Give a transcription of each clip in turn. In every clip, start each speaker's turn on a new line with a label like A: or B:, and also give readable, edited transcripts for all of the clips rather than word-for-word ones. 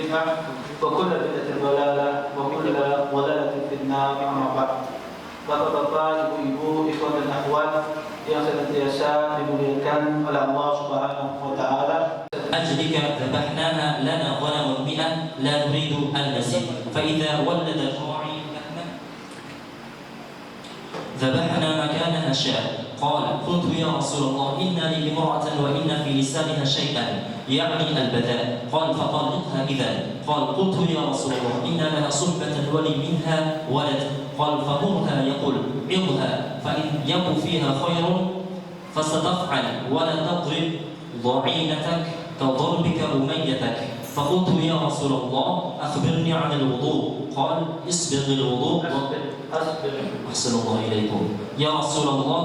A: bid'ah wa kullu bid'atin dhalalah wa kullu dhalalatin fin nar. Amma ba'd. Bapak-bapak, ibu-ibu, ikhwan dan akhwat yang senantiasa dimuliakan oleh Allah Subhanahu wa taala.
B: أجلك ذبحناها لنا غنم 100 لا نريد أن نزيد فإذا ولد الراعي ذبحنا مكانها شاة قال قلت يا رسول الله إن لي امرأة وإن في لسانها شيئا يعني البذاء قال فطلقها إذا قال قلت يا رسول الله إن لها صحبة ولي منها ولد قال فمرها يقول عظها فإن يكن فيها خير فستفعل ولا تضرب ضعينتك كضربك أميتك فقلت يا رسول الله أخبرني عن الوضوء قال اصبغ الوضوء أحسن الله إليكم يا رسول الله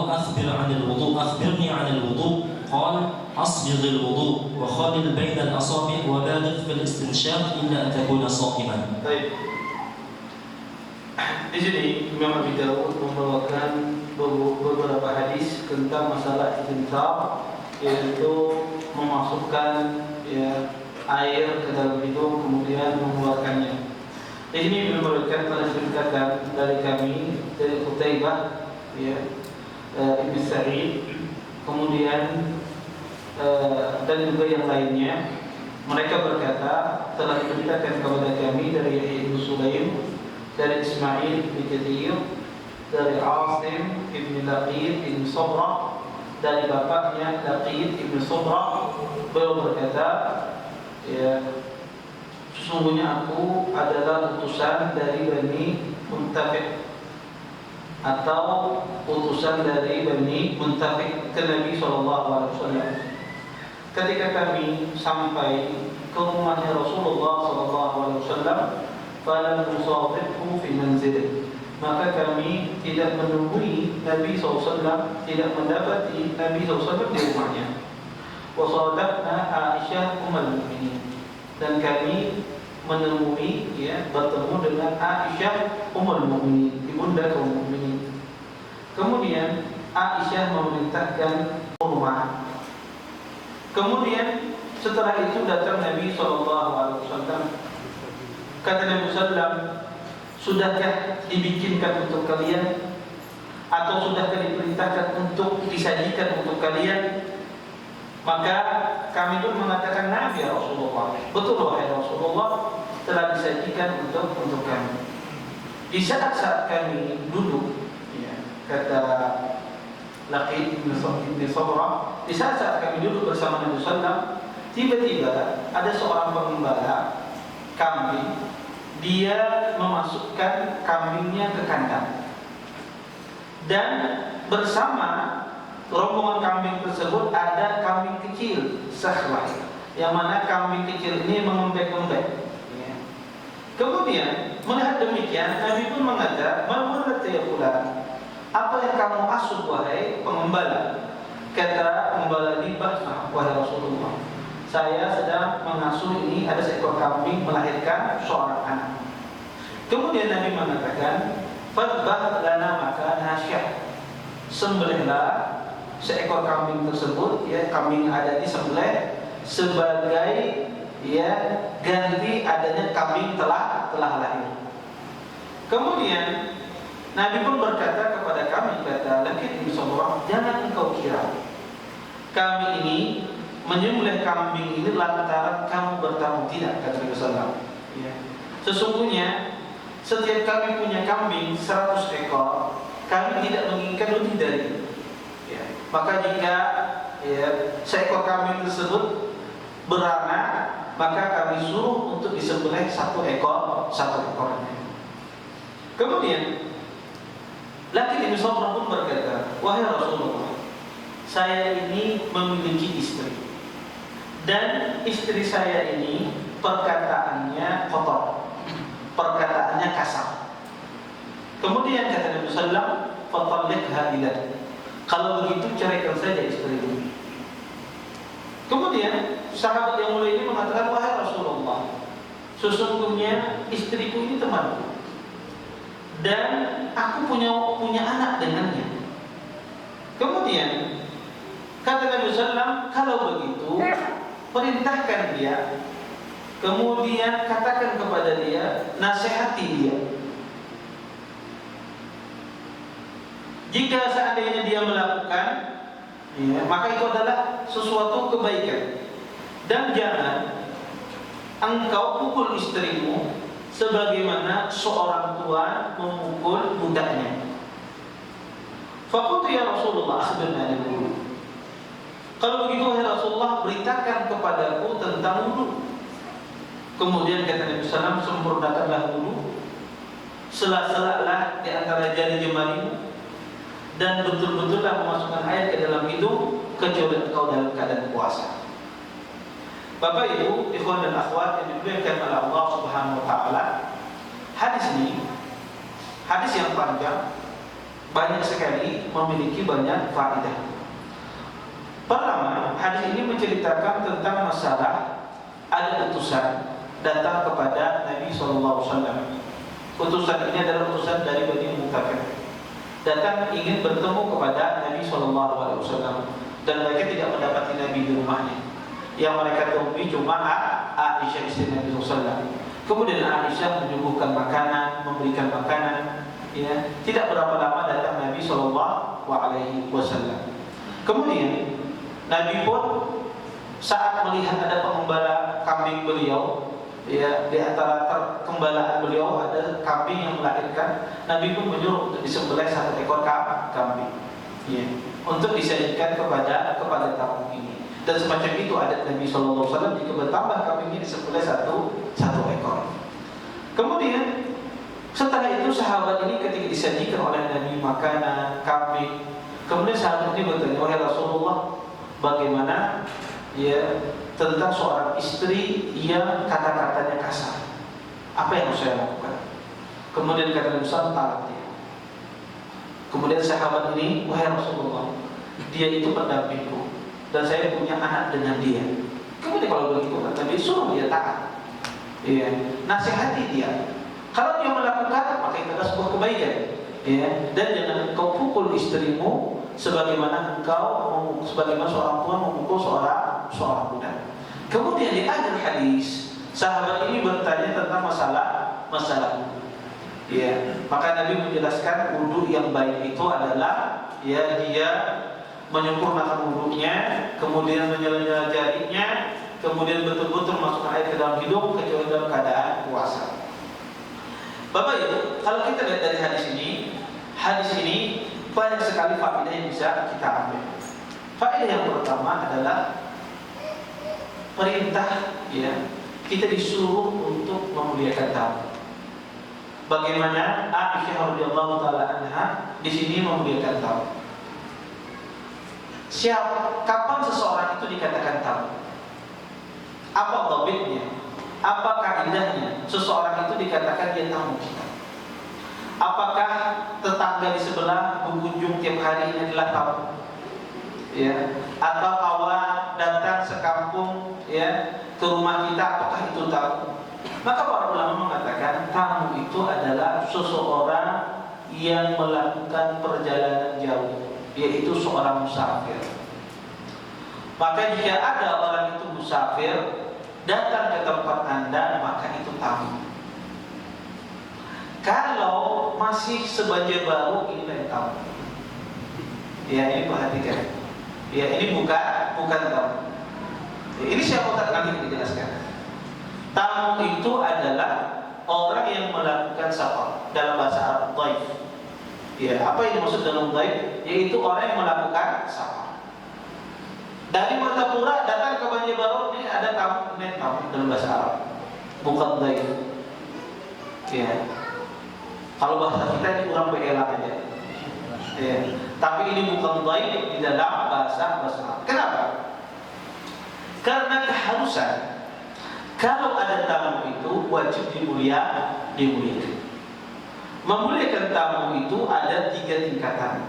B: أخبرني عن الوضوء قال أصبغ الوضوء وخلل بين الأصابع وبالغ في الاستنشاق إلا أن تكون صائما.
A: Di sini Imam Abi Dawud membawakan beberapa hadis tentang masalah istinshaq, yaitu memasukkan air ke dalam hidung kemudian mengeluarkannya. Di sini Imam Malik telah ceritakan dari kami dari Qutaibah Ibn Sa'id, kemudian dan juga yang lainnya, mereka berkata telah diberitakan kepada kami dari Yahya bin Sulaim, dari Ismail bin Kathir, dari Asim bin Laqid bin Sabra, dari bapaknya Laqid bin Sabra. Beliau berkata, sesungguhnya aku adalah utusan dari Bani Muntafiq atau utusan dari Bani Muntafiq ke Nabi SAW. Ketika kami sampai ke rumahnya Rasulullah SAW, falam nusafirhu fi manzilih, maka kami tidak menemui Nabi SAW, tidak mendapati Nabi SAW di rumahnya. Wa sadaqna Aisyah ummul mukminin, dan kami menemui bertemu dengan Aisyah ummul mukminin, ibunda kaum mukminin. Kemudian Aisyah memerintahkan rumah. Kemudian setelah itu datang Nabi SAW. Kata Nabi SAW, sudahkah dibikinkan untuk kalian, atau sudahkah diperintahkan untuk disajikan untuk kalian? Maka kami pun mengatakan, "Na'am ya Rasulullah." Betul wahai Rasulullah, telah disajikan untuk kami. Di saat-saat kami duduk, kata Laqid bin Sabra, di saat-saat kami duduk bersama Nabi SAW, tiba-tiba ada seorang pengembala kambing. Dia memasukkan kambingnya ke kandang, dan bersama rombongan kambing tersebut ada kambing kecil, sakhlah, yang mana kambing kecil ini mengembek-embek. Kemudian melihat demikian, Nabi pun mengatakan, "Mana ya fulan? Apa yang kamu asuh wahai pengembala?" Kata pengembala ini, "Wahai Rasulullah, saya sedang mengasuh ini, ada seekor kambing melahirkan seorang anak." Kemudian Nabi mengatakan, "Fadbah lana makanaha syah." Sembelihlah seekor kambing tersebut, kambing ada di sembelih sebagai ganti adanya kambing telah lahir. Kemudian Nabi pun berkata kepada kami, kata Laqid bin Sabra, "Jangan engkau kira kami ini menyembelih kambing ini lantaran kamu bertamu, tidak," kata Nabi SAW. Sesungguhnya setiap kami punya kambing 100 ekor, kami tidak menginginkan lebih dari itu. Maka jika seekor kambing tersebut beranak, maka kami suruh untuk disembelih satu ekornya. Kemudian Laqid bin Sabra pun berkata, "Wahai Rasulullah, saya ini memiliki istri, dan istri saya ini perkataannya kotor, perkataannya kasar." Kemudian kata Nabi sallallahu, "Fatalliqha ilah." Kalau begitu ceraikan saja istrimu. Kemudian sahabat yang mulia ini mengatakan, "Wahai Rasulullah, sesungguhnya istriku ini temanku, dan aku punya anak dengannya." Kemudian kata Nabi sallallahu, "Kalau begitu perintahkan dia kemudian katakan kepada dia, nasihati dia. Jika seandainya dia melakukan, ya, maka itu adalah sesuatu kebaikan. Dan jangan engkau pukul istrimu sebagaimana seorang tua memukul budaknya. Faqultu ya Rasulullah akhbirna dulu. Kalau begitu wahai Rasulullah, beritakan kepadaku tentang wudu. Kemudian kata Nabi SAW, sempurnakanlah wudu, sela-selalah di antara jari jemarimu, dan betul-betullah memasukkan air ke dalam hidung kecuali engkau dalam keadaan puasa. Bapak Ibu, ikhwan dan akhwat yang dimuliakan oleh Allah Subhanahu wa taala, hadis ini hadis yang panjang, banyak sekali, memiliki banyak faedah. Pertama, hadis ini menceritakan tentang masalah ada utusan datang kepada Nabi SAW. Utusan ini adalah utusan dari Bani Mutafir. Datang ingin bertemu kepada Nabi SAW, dan mereka tidak mendapati Nabi di rumahnya. Yang mereka temui cuma Aisyah istri Nabi SAW. Kemudian Aisyah menyuguhkan makanan, memberikan makanan. Ya, tidak berapa lama datang Nabi SAW. Kemudian Nabi pun saat melihat ada pengembala kambing beliau, ya, di antara kembalaan beliau ada kambing yang melahirkan, Nabi pun menyuruh untuk disembelih satu ekor kambing, ya, untuk disajikan kepada tamu ini. Dan semacam itu adat Nabi SAW, jika bertambah kambingnya disembelih satu ekor. Kemudian setelah itu sahabat ini ketika disajikan oleh Nabi makanan kambing, kemudian sahabat ini bertanya, wahai Rasulullah, bagaimana ya tentang seorang istri yang kata-katanya kasar? Apa yang harus saya lakukan? Kemudian kata Nabi SAW, talak dia. Kemudian sahabat ini, wahai Rasulullah, dia itu pendampingku dan saya punya anak dengan dia. Kemudian kalau begitu kata Nabi, suruh dia taat. Ya, nasihati dia. Kalau dia melakukan, maka itu adalah sebuah kebaikan. Ya, dan jangan engkau pukul istrimu sebagaimana seorang tua memukul seorang budak. Kemudian di akhir hadis, sahabat ini bertanya tentang masalah wudu. Ya, maka Nabi menjelaskan wudu yang baik itu adalah ya dia menyempurnakan wudunya, kemudian menyela-nyela jarinya, kemudian betul-betul masukkan air ke dalam hidung kecuali dalam keadaan puasa. Bapak Ibu, kalau kita lihat dari hadis ini banyak sekali faedah yang bisa kita ambil. Faedah yang pertama adalah perintah, ya, kita disuruh untuk memuliakan tamu. Bagaimana Aisyah radhiyallahu taala anha di sini memuliakan tamu. Kapan seseorang itu dikatakan tamu? Apa dhabitnya? Apa kaidahnya? Seseorang itu dikatakan dia tamu kita. Apakah tetangga di sebelah berkunjung tiap hari ini adalah tamu? Ya, atau kawan datang sekampung ya ke rumah kita, apakah itu tamu? Maka para ulama mengatakan tamu itu adalah seseorang yang melakukan perjalanan jauh, yaitu seorang musafir. Maka jika ada orang itu musafir datang ke tempat Anda, maka itu tamu. Kalau masih sebagai baru, ini lain tamu. Ya, ini perhatikan. Ya, ini bukan tamu. Ya, ini siapa nanti dijelaskan. Tamu itu adalah orang yang melakukan safar, dalam bahasa Arab dhaif. Ya, apa yang dimaksud dalam dhaif? Yaitu orang yang melakukan safar. Dari Martapura datang ke Banjarbaru, ini ada tamu, ini tamu dalam bahasa Arab, bukan dhaif. Ya. Kalau bahasa kita ini kurang berelang aja. Ya. Tapi ini bukan dhaif di dalam bahasa Arab. Kenapa? Karena keharusan. Kalau ada tamu itu wajib dimuliakan. Memuliakan tamu itu ada 3 tingkatan.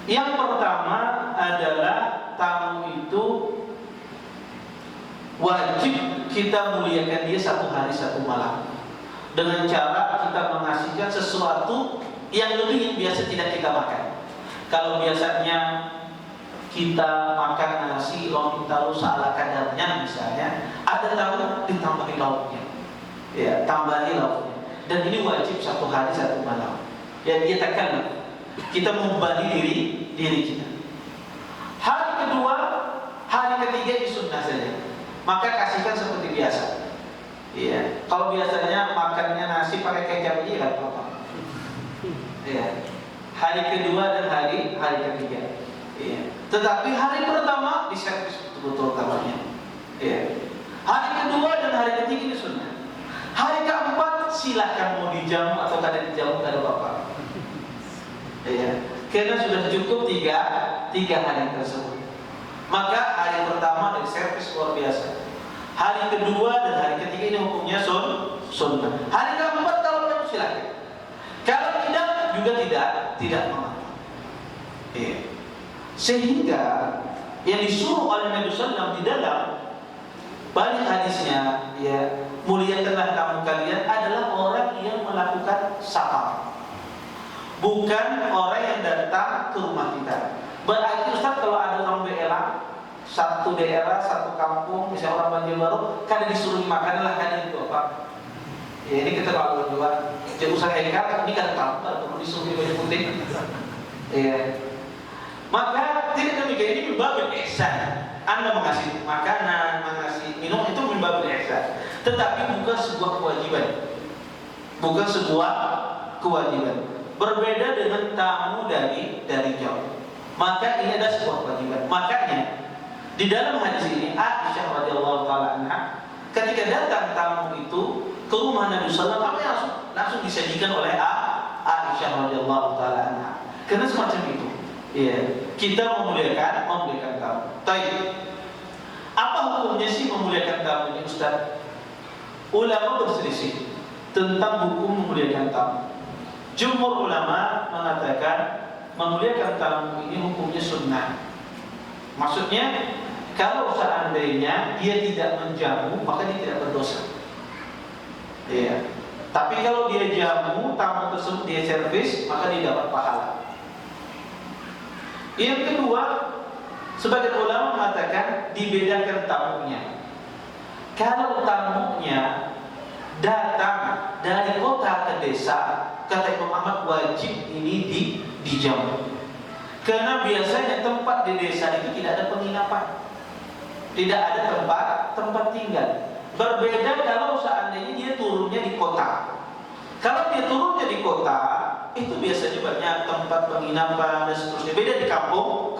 A: Yang pertama adalah tamu itu wajib kita muliakan dia 1 hari 1 malam dengan cara kita mengasihkan sesuatu yang lebih yang biasa tidak kita makan. Kalau biasanya kita makan nasi lalu kita taruh ala kadarnya misalnya, ada tamu ditambahi lauknya, ya tambahi lauknya, dan ini wajib 1 hari 1 malam. Ya dia tekan kita membebani diri kita. Hari kedua, hari ketiga ini sunnah saja, maka kasihkan seperti biasa. Ya, kalau biasanya makannya nasi pakai kecap aja nggak apa-apa. Ya, hari kedua dan hari ketiga. Ya. Tetapi hari pertama diservis betul-betul kamarnya. Ya. Hari kedua dan hari ketiga ini sunnah. Hari keempat silahkan mau dijamu atau kada dijamu kada apa-apa. Ya. Karena sudah cukup tiga hari tersebut. Maka hari pertama diservis luar biasa. Hari kedua dan hari ketiga ini hukumnya sunnah. Hari keempat kalau mau silahkan. Kalau tidak juga tidak mengapa. Ya. Sehingga yang disuruh oleh Nabi SAW di dalam banyak hadisnya, ya, muliakanlah kamu kalian adalah orang yang melakukan safar, bukan orang yang datang ke rumah kita. Berarti Ustaz, kalau ada orang daerah, satu daerah, satu kampung, misalnya orang Banjarbaru, kan disuruh makan lah, kan itu apa? Ya, ini kita kalau berdua, jadi usaha hekar, ini kan tahu, kalau disuruh baju putih. Ya. Maka tidak demikian, ini mimbabil ihsan. Anda mengasih makanan, mengasih minum itu mimbabil ihsan. Tetapi bukan sebuah kewajiban. Bukan sebuah kewajiban. Berbeda dengan tamu dari jauh. Maka ini adalah sebuah kewajiban. Makanya di dalam hadis ini Aisyah radhiyallahu taala anha ketika datang tamu itu ke rumah Nabi sallallahu alaihi wasallam langsung disajikan oleh Aisyah radhiyallahu taala anha. Karena semacam itu. Iya, kita memuliakan tamu. Baik. Apa hukumnya sih memuliakan tamu ini, Ustaz? Ulama berselisih tentang hukum memuliakan tamu. Jumhur ulama mengatakan memuliakan tamu ini hukumnya sunnah. Maksudnya kalau seandainya dia tidak menjamu maka dia tidak berdosa. Iya. Tapi kalau dia jamu, tamu tersebut dia servis, maka dia dapat pahala. Yang kedua, sebagian ulama mengatakan dibedakan tamunya. Kalau tamunya datang dari kota ke desa, kata Imam Ahmad wajib ini dijamu. Karena biasanya tempat di desa itu tidak ada penginapan, tidak ada tempat tinggal. Berbeda kalau seandainya dia turunnya di kota. Kalau dia turunnya di kota, itu biasanya banyak tempat penginapan dan seterusnya. Beda di kampung.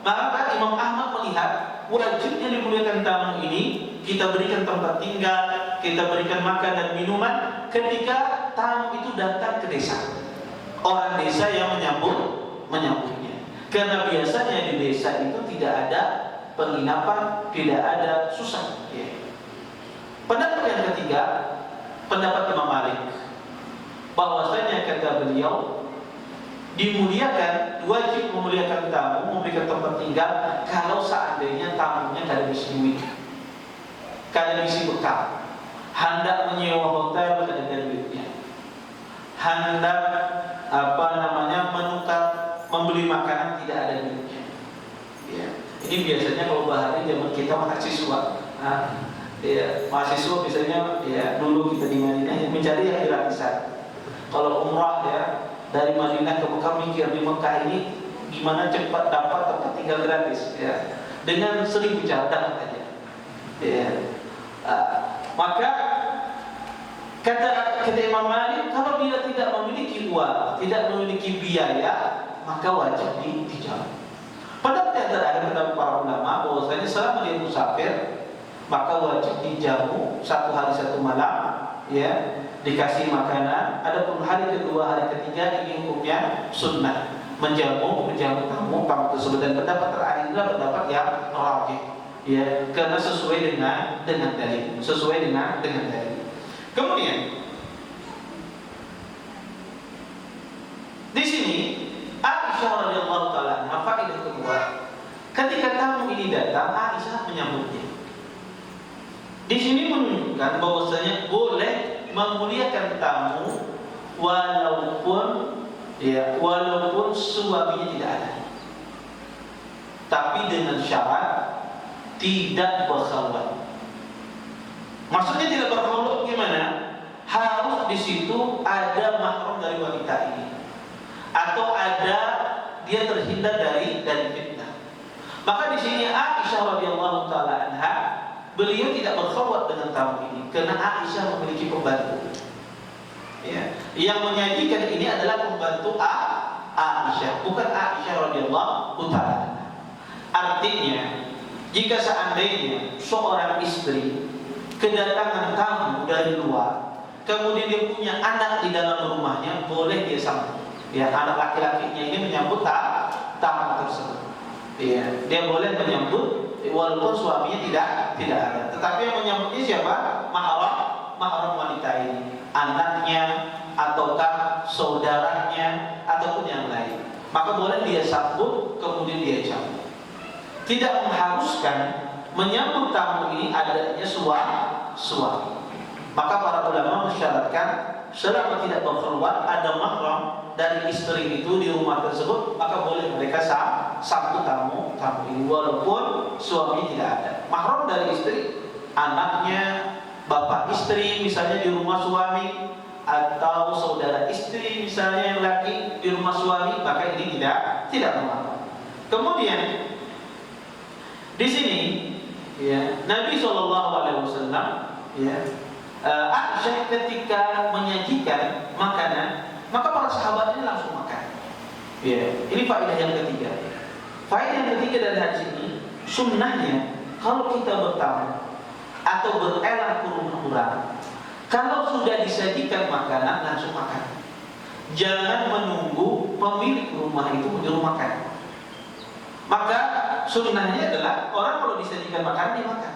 A: Maka Imam Ahmad melihat wajibnya dimuliakan tamu ini, kita berikan tempat tinggal, kita berikan makan dan minuman ketika tamu itu datang ke desa. Orang desa yang menyambutnya. Karena biasanya di desa itu tidak ada penginapan, tidak ada susah. Ya. Pendapat yang ketiga, pendapat Imam Malik, bahwasanya kata beliau dimuliakan, wajib memuliakan tamu, memberikan tempat tinggal kalau seandainya tamunya kada bisa duit, kada bisa bekal, hendak menyewa hotel kada ada duitnya, hendak menukar membeli makanan tidak ada duitnya. Ya. Ini biasanya kalau bahari zaman kita mahasiswa. Ya, mahasiswa biasanya ya dulu kita di Madinah yang mencari yang gratisan. Kalau umrah ya dari Madinah ke Mekah mikir di Mekah ini gimana cepat dapat tempat tinggal gratis ya. Dengan 1000 cara dapat aja. Ya. Maka kata Imam Malik kalau dia tidak memiliki uang, tidak memiliki biaya, maka wajib dijamu. Pendapat yang terakhir pendapat para ulama bahwasanya selama dia musafir maka wajib dijamu 1 hari 1 malam, ya, dikasih makanan. Adapun hari kedua, hari ketiga ini hukumnya sunnah, menjamu tamu tersebut. Dan pendapat terakhir adalah pendapat yang rajih, ya, karena sesuai dengan dalil, sesuai dengan dalil. Kemudian di sini Aisyah radhiyallahu taala anha, faedah kedua, ketika tamu ini datang, Aisyah menyambutnya. Di sini menunjukkan bahwasanya boleh memuliakan tamu walaupun suaminya tidak ada. tapi dengan syarat tidak berkhalwat. Maksudnya tidak berkhalwat gimana? Harus di situ ada mahram dari wanita ini, atau ada dia terhindar dari fitnah. Maka di sini Aisyah radhiyallahu taala anha, beliau tidak berkhawat dengan tamu ini karena Aisyah memiliki pembantu. Ya, yang menyajikan ini adalah pembantu Aisyah, bukan Aisyah radhiyallahu taala. Artinya, jika seandainya seorang istri kedatangan tamu dari luar, kemudian dia punya anak di dalam rumahnya, boleh dia sambut. Ya, anak laki-lakinya ini menyambut tamu tersebut. Ya, dia boleh menyambut walaupun suaminya tidak ada. Tetapi yang menyambutnya siapa? Mahram wanita ini, anaknya ataukah saudaranya ataupun yang lain. Maka boleh dia sambut kemudian dia jamu. Tidak mengharuskan menyambut tamu ini adanya suami. Maka para ulama mensyaratkan selama tidak berkhulwat ada mahram dari istri itu di rumah tersebut, maka boleh mereka sambut tamu ini walaupun suami tidak ada. Mahram dari istri, anaknya, bapak istri misalnya di rumah suami, atau saudara istri misalnya yang laki di rumah suami, maka ini tidak mahram. Kemudian di sini ya, Nabi SAW ya, Aisyah ketika menyajikan makanan, maka para sahabat ini langsung makan. Ya, ini faedah yang ketiga. Faedah yang ketiga dari hadis ini, sunnahnya kalau kita bertamu atau berelang ke rumah orang, kalau sudah disajikan makanan langsung makan. Jangan menunggu pemilik rumah itu menyuruh makan. Maka sunnahnya adalah orang kalau disajikan makanan dia makan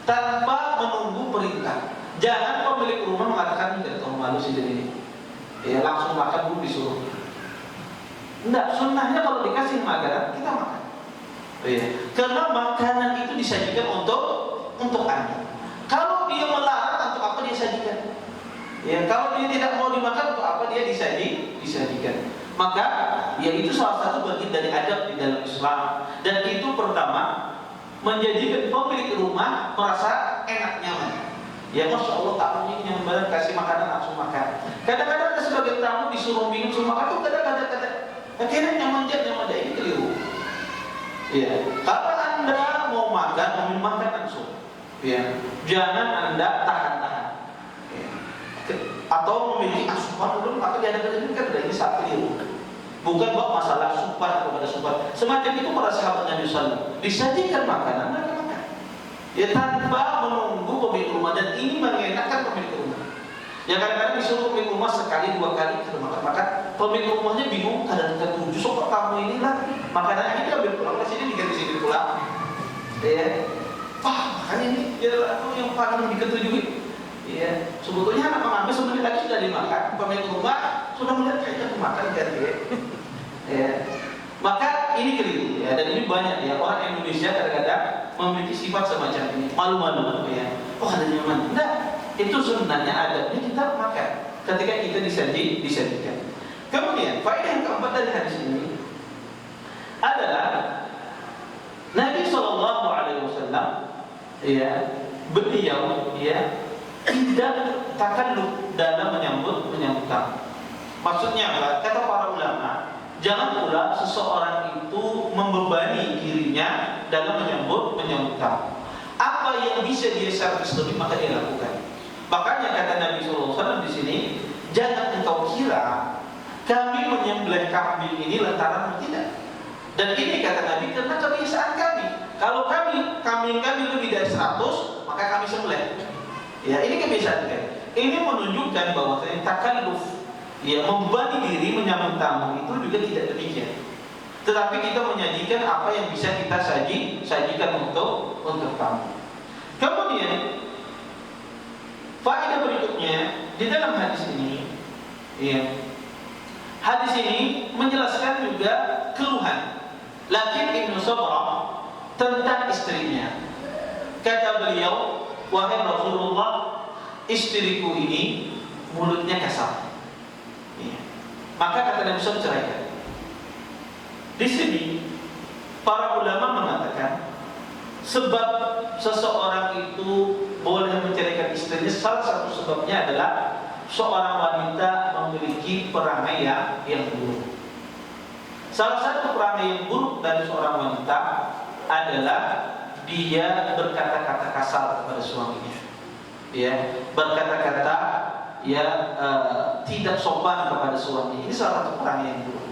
A: tanpa menunggu perintah. Jangan pemilik rumah mengatakan tidak tahu malu sih ini, ya langsung makan dulu disuruh. Enggak, sunnahnya kalau dikasih makanan kita makan. Ya. Karena makanan itu disajikan untuk Anda. Kalau dia melarang, untuk apa dia sajikan? Ya, kalau dia tidak mau dimakan, untuk apa dia disajikan? Maka ya itu salah satu bagian dari adab di dalam Islam. Dan itu pertama menjadikan pemilik rumah merasa enak nyaman. Ya Masya Allah tamu ini yang benar kasih makanan langsung makan. Kadang-kadang ada sebagian tamu disuruh minum suruh makan tuh kadang-kadang akhirnya nyaman ini keliru. Ya, kalau Anda mau makan makan langsung. Ya, jangan Anda tahan-tahan. Ya. Atau memiliki asupan belum maka kadang-kadang kan ini saat keliru. Bukan buat masalah supan atau pada supan. Semacam itu para sahabat Nabi SAW disajikan makanan mereka makan. Ya tanpa menunggu pemilik rumah, dan ini mengenakan pemilik rumah. Ya kadang-kadang disuruh pemilik rumah sekali dua kali kita makan, pemilik rumahnya bingung kadang-kadang tujuh sok tamu ini lah makanan ini ambil pulang ke sini diganti sini pulang. Ya, makan ini ya yang paling diketujuin. Ya, sebetulnya anak mengambil sebentar lagi sudah dimakan, pemilik rumah sudah melihat kayaknya makan kan ya. Ya. Maka ini keliru ya, dan ini banyak ya orang Indonesia kadang-kadang memiliki sifat semacam ini, malu-malu ya. Oh ada nyaman, enggak, itu sebenarnya adabnya kita makan ketika kita disajikan. Kemudian faedah yang keempat dari hadis ini adalah Nabi SAW ya, beliau ya tidak takalluf dalam menyambut tamu. Maksudnya apa? Kata para ulama, jangan pula seseorang itu membebani dirinya dalam menyambut tamu. Apa yang bisa dia servis lebih maka dia lakukan. Makanya kata Nabi SAW di sini, jangan engkau kira kami menyembelih kambing ini lantaran tidak. Dan ini kata Nabi karena kebiasaan kami. Kalau kambing kami lebih dari 100 maka kami sembelih. Ya ini kebiasaan kami. Ini menunjukkan bahwa takalluf, ya membebani diri menyambut tamu itu juga tidak demikian. Tetapi kita menyajikan apa yang bisa kita sajikan untuk tamu. Kemudian faedah berikutnya di dalam hadis ini, ya, hadis ini menjelaskan juga keluhan Lakin Ibnu Sabrah tentang istrinya. Kata beliau, wahai Rasulullah, istriku ini mulutnya kasar. Ya. Maka kata Nabi SAW ceraikan. Di sini Para ulama mengatakan sebab seseorang itu boleh menceraikan istrinya, salah satu sebabnya adalah seorang wanita memiliki perangai yang buruk. Salah satu perangai yang buruk dari seorang wanita adalah dia berkata-kata kasar kepada suaminya, ya, berkata-kata tidak sopan kepada suami. Ini salah satu perangai yang buruk.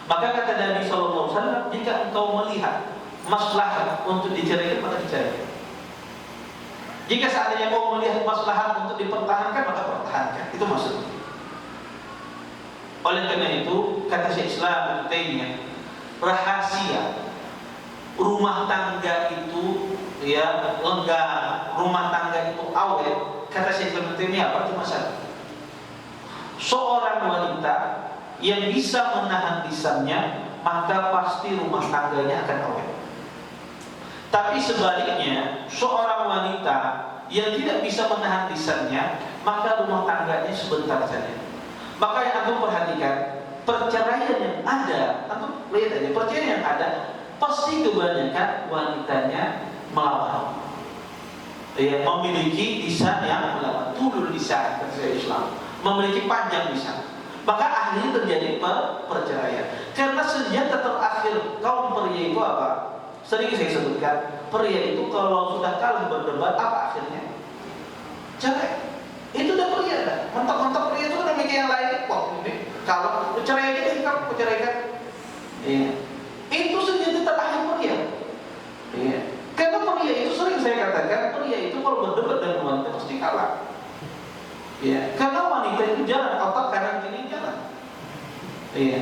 A: Maka kata Nabi SAW, jika engkau melihat maslahat untuk diceraikan, maka diceraikan. Jika seandainya kau melihat maslahat untuk dipertahankan, maka pertahankan. Itu maksudnya. Oleh karena itu, kata Syekh Islam Ibnu Taimiyah, rahasia rumah tangga itu lenggang, rumah tangga itu awet. Kata Syekh Islam Ibnu Taimiyah apa? Cuma satu. Seorang wanita yang bisa menahan lisannya, maka pasti rumah tangganya akan awet. Tapi sebaliknya, seorang wanita yang tidak bisa menahan lisannya, maka rumah tangganya sebentar saja. Maka yang antum perhatikan, perceraian yang ada, antum lihat aja, perceraian yang ada pasti kebanyakan wanitanya melawan. Memiliki lisan yang melawan, tulul lisan, kata Islam, memiliki panjang lisan. Maka akhirnya terjadi perceraian. Karena senjata terakhir kaum pria itu apa? Sering saya sebutkan, pria itu kalau sudah kalah berdebat, apa akhirnya? Cerai. Itu udah pria dah. Mentok-mentok pria itu kan mikir yang lain. Wah ini kalau cerai aja deh, kamu ceraikan. Iya. Itu senjata terakhir pria. Iya. Karena pria itu sering saya katakan, pria itu kalau berdebat dengan wanita pasti kalah. Iya. Karena wanita itu jalan otak kanan kiri jalan. Iya.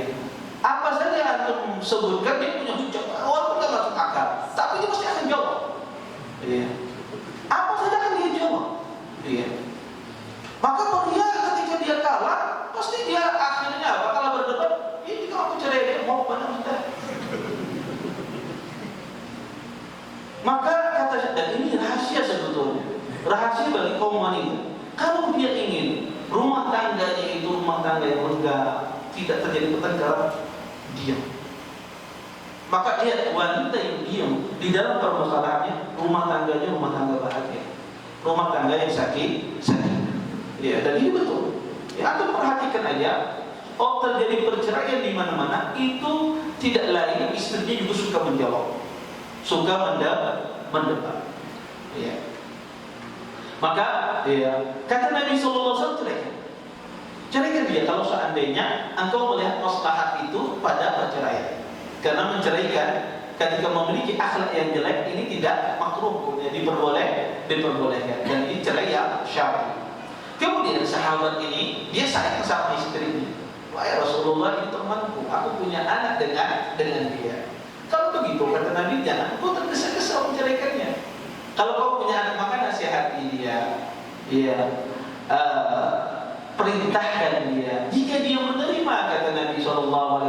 A: Apa saja yang antum sebutkan dia punya hujah, walaupun tidak masuk akal, tapi dia pasti akan jawab. Iya. Apa saja akan dia jawab. Iya. Maka pria ketika dia kalah, pasti dia akhirnya apa? Kalau berdebat, ini kalau aku cerai dia mau pada kita. Maka kata dan ini rahasia sebetulnya, rahasia bagi kaum wanita. Kalau dia ingin rumah tangganya itu rumah tangga yang lega, tidak terjadi pertengkaran, diam. Maka dia wanita yang diam di dalam permasalahannya, rumah tangganya rumah tangga bahagia, rumah tangga yang sakit. Ya, dan ini betul. Ya, antum perhatikan aja, terjadi perceraian di mana-mana itu tidak lain istrinya juga suka menjawab, suka mendebat. Ya. Maka, kata Nabi SAW, ceraikan dia kalau seandainya engkau melihat maslahat itu pada perceraian. Karena menceraikan ketika memiliki akhlak yang jelek ini tidak makruh, diperbolehkan. Dan ini cerai yang syar'i. Kemudian sahabat ini dia sayang sama istrinya. Wah ya Rasulullah, ini temanku, aku punya anak dengan dia. Kalau begitu kata Nabi, jangan kau tergesa-gesa menceraikannya. Kalau kau punya anak, maka nasihati dia, perintahkan dia. Jika dia menerima, kata Nabi SAW,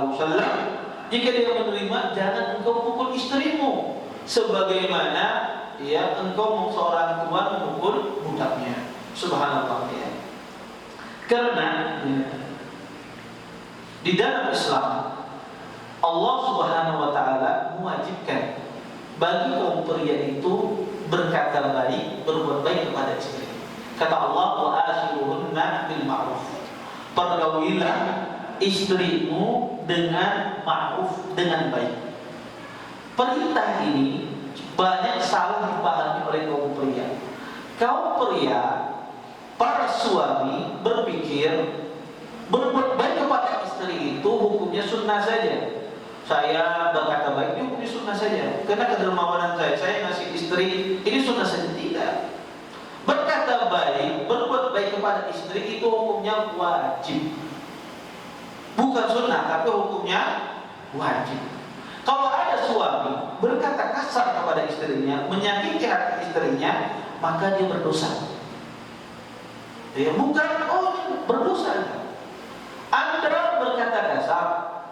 A: jika dia menerima, jangan engkau pukul istrimu, sebagaimana engkau seorang tuan memukul budaknya. Subhanallah, ya. Karena di dalam Islam Allah Subhanahu wa taala mewajibkan bagi kaum pria itu berkata baik, berbuat baik kepada istri. Kata Allah, wa ashiruhunna bil ma'ruf. Pergaulilah istrimu dengan ma'ruf, dengan baik. Perintah ini banyak salah dipahami oleh kaum pria. Kaum pria, para suami berpikir berbuat baik kepada istri itu hukumnya sunnah saja. Saya berkata baik, ini hukumnya sunnah saja. Karena kedermawanan saya ngasih istri, ini sunnah saja. Tidak. Berkata baik, berbuat baik kepada istri itu hukumnya wajib. Bukan sunnah, tapi hukumnya wajib. Kalau ada suami berkata kasar kepada istrinya, menyakiti hati istrinya, maka dia berdosa. Bukan berdosa. Anda berkata kasar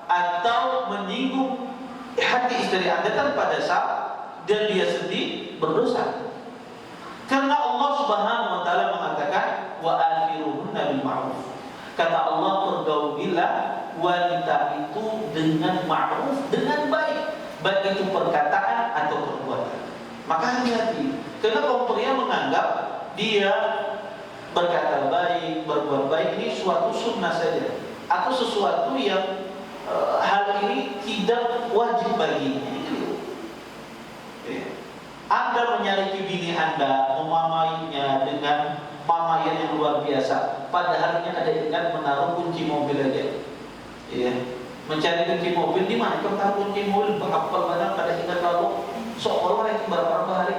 A: atau menyinggung hati istri Anda tanpa dasar dan dia sedih, berdosa. Karena Allah Subhanahu wa taala mengatakan wa akhiruhunna bil ma'ruf. Kata Allah, pergaulilah wanita itu dengan ma'ruf, dengan baik. baik itu perkataan atau perbuatan. Maka hati-hati, karena kaum pria menganggap dia berkata baik, berbuat baik ini suatu sunnah saja, atau sesuatu yang hal ini tidak wajib baginya. Anda menyaliti bini Anda, memamainya dengan pamaian yang luar biasa, padahalnya ada ingat menaruh kunci mobil aja. Mencari kunci mobil di mana? Kau taruh kunci mobil berapa banyak pada ingat lalu seolah itu berapa hari.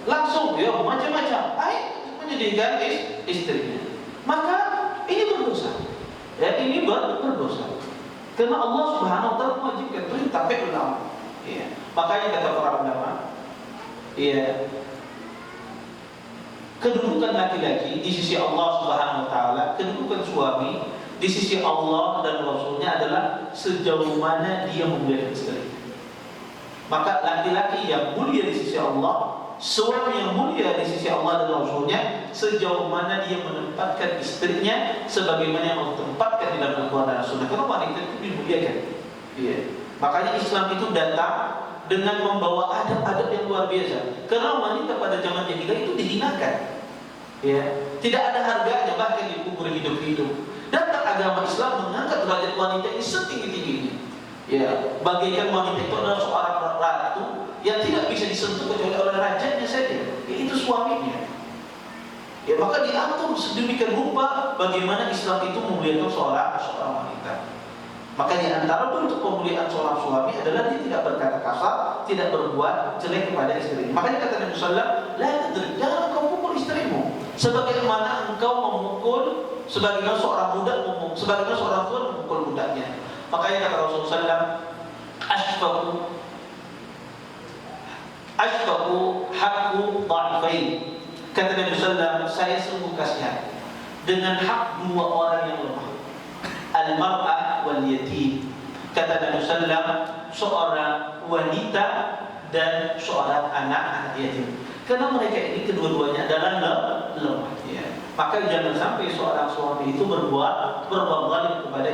A: Langsung dia macam-macam. Menyedihkan istrinya. Maka ini berdosa. Ini berdosa. Karena Allah Subhanahu wa taala mewajibkan perintah ulama. Makanya kata para ulama, kedudukan laki-laki di sisi Allah Subhanahu wa taala, kedudukan suami di sisi Allah dan Rasulnya adalah sejauh mana dia memuliakan istrinya. Maka laki-laki yang mulia di sisi Allah, suami yang mulia di sisi Allah dan Rasulnya, sejauh mana dia menempatkan istrinya sebagaimana yang Allah tempatkan di dalam Al-Quran dan Sunnah. Karena wanita itu dimuliakan. Makanya Islam itu datang dengan membawa adab-adab yang luar biasa. Karena wanita pada zaman jahiliyah itu dihinakan. Tidak ada harganya, bahkan dikubur hidup-hidup. Datang agama Islam mengangkat derajat wanita ini setinggi-tingginya. Bagaikan wanita itu adalah seorang ratu yang tidak bisa disentuh kecuali oleh rajanya saja, yaitu suaminya. Maka diatur sedemikian rupa bagaimana Islam itu memuliakan seorang wanita. Maka di antara bentuk pemuliaan seorang suami adalah dia tidak berkata kasar, tidak berbuat jelek kepada istrinya. Makanya kata Nabi sallallahu alaihi wasallam, jangan engkau pukul istrimu sebagaimana engkau memukul, sebagaimana seorang budak memukul, sebagaimana seorang tua memukul budaknya. Makanya kata Rasulullah sallallahu ashfaqu haqqu dha'fain. Kata Nabi sallallahu alaihi wasallam, saya sungguh kasihan dengan hak dua orang yang lemah, al-mar'ah wal yatim. Kata Nabi sallallahu alaihi wasallam, seorang wanita dan seorang anak yatim. Karena mereka ini kedua-duanya adalah lemah. Maka jangan sampai seorang suami itu berbuat zalim kepada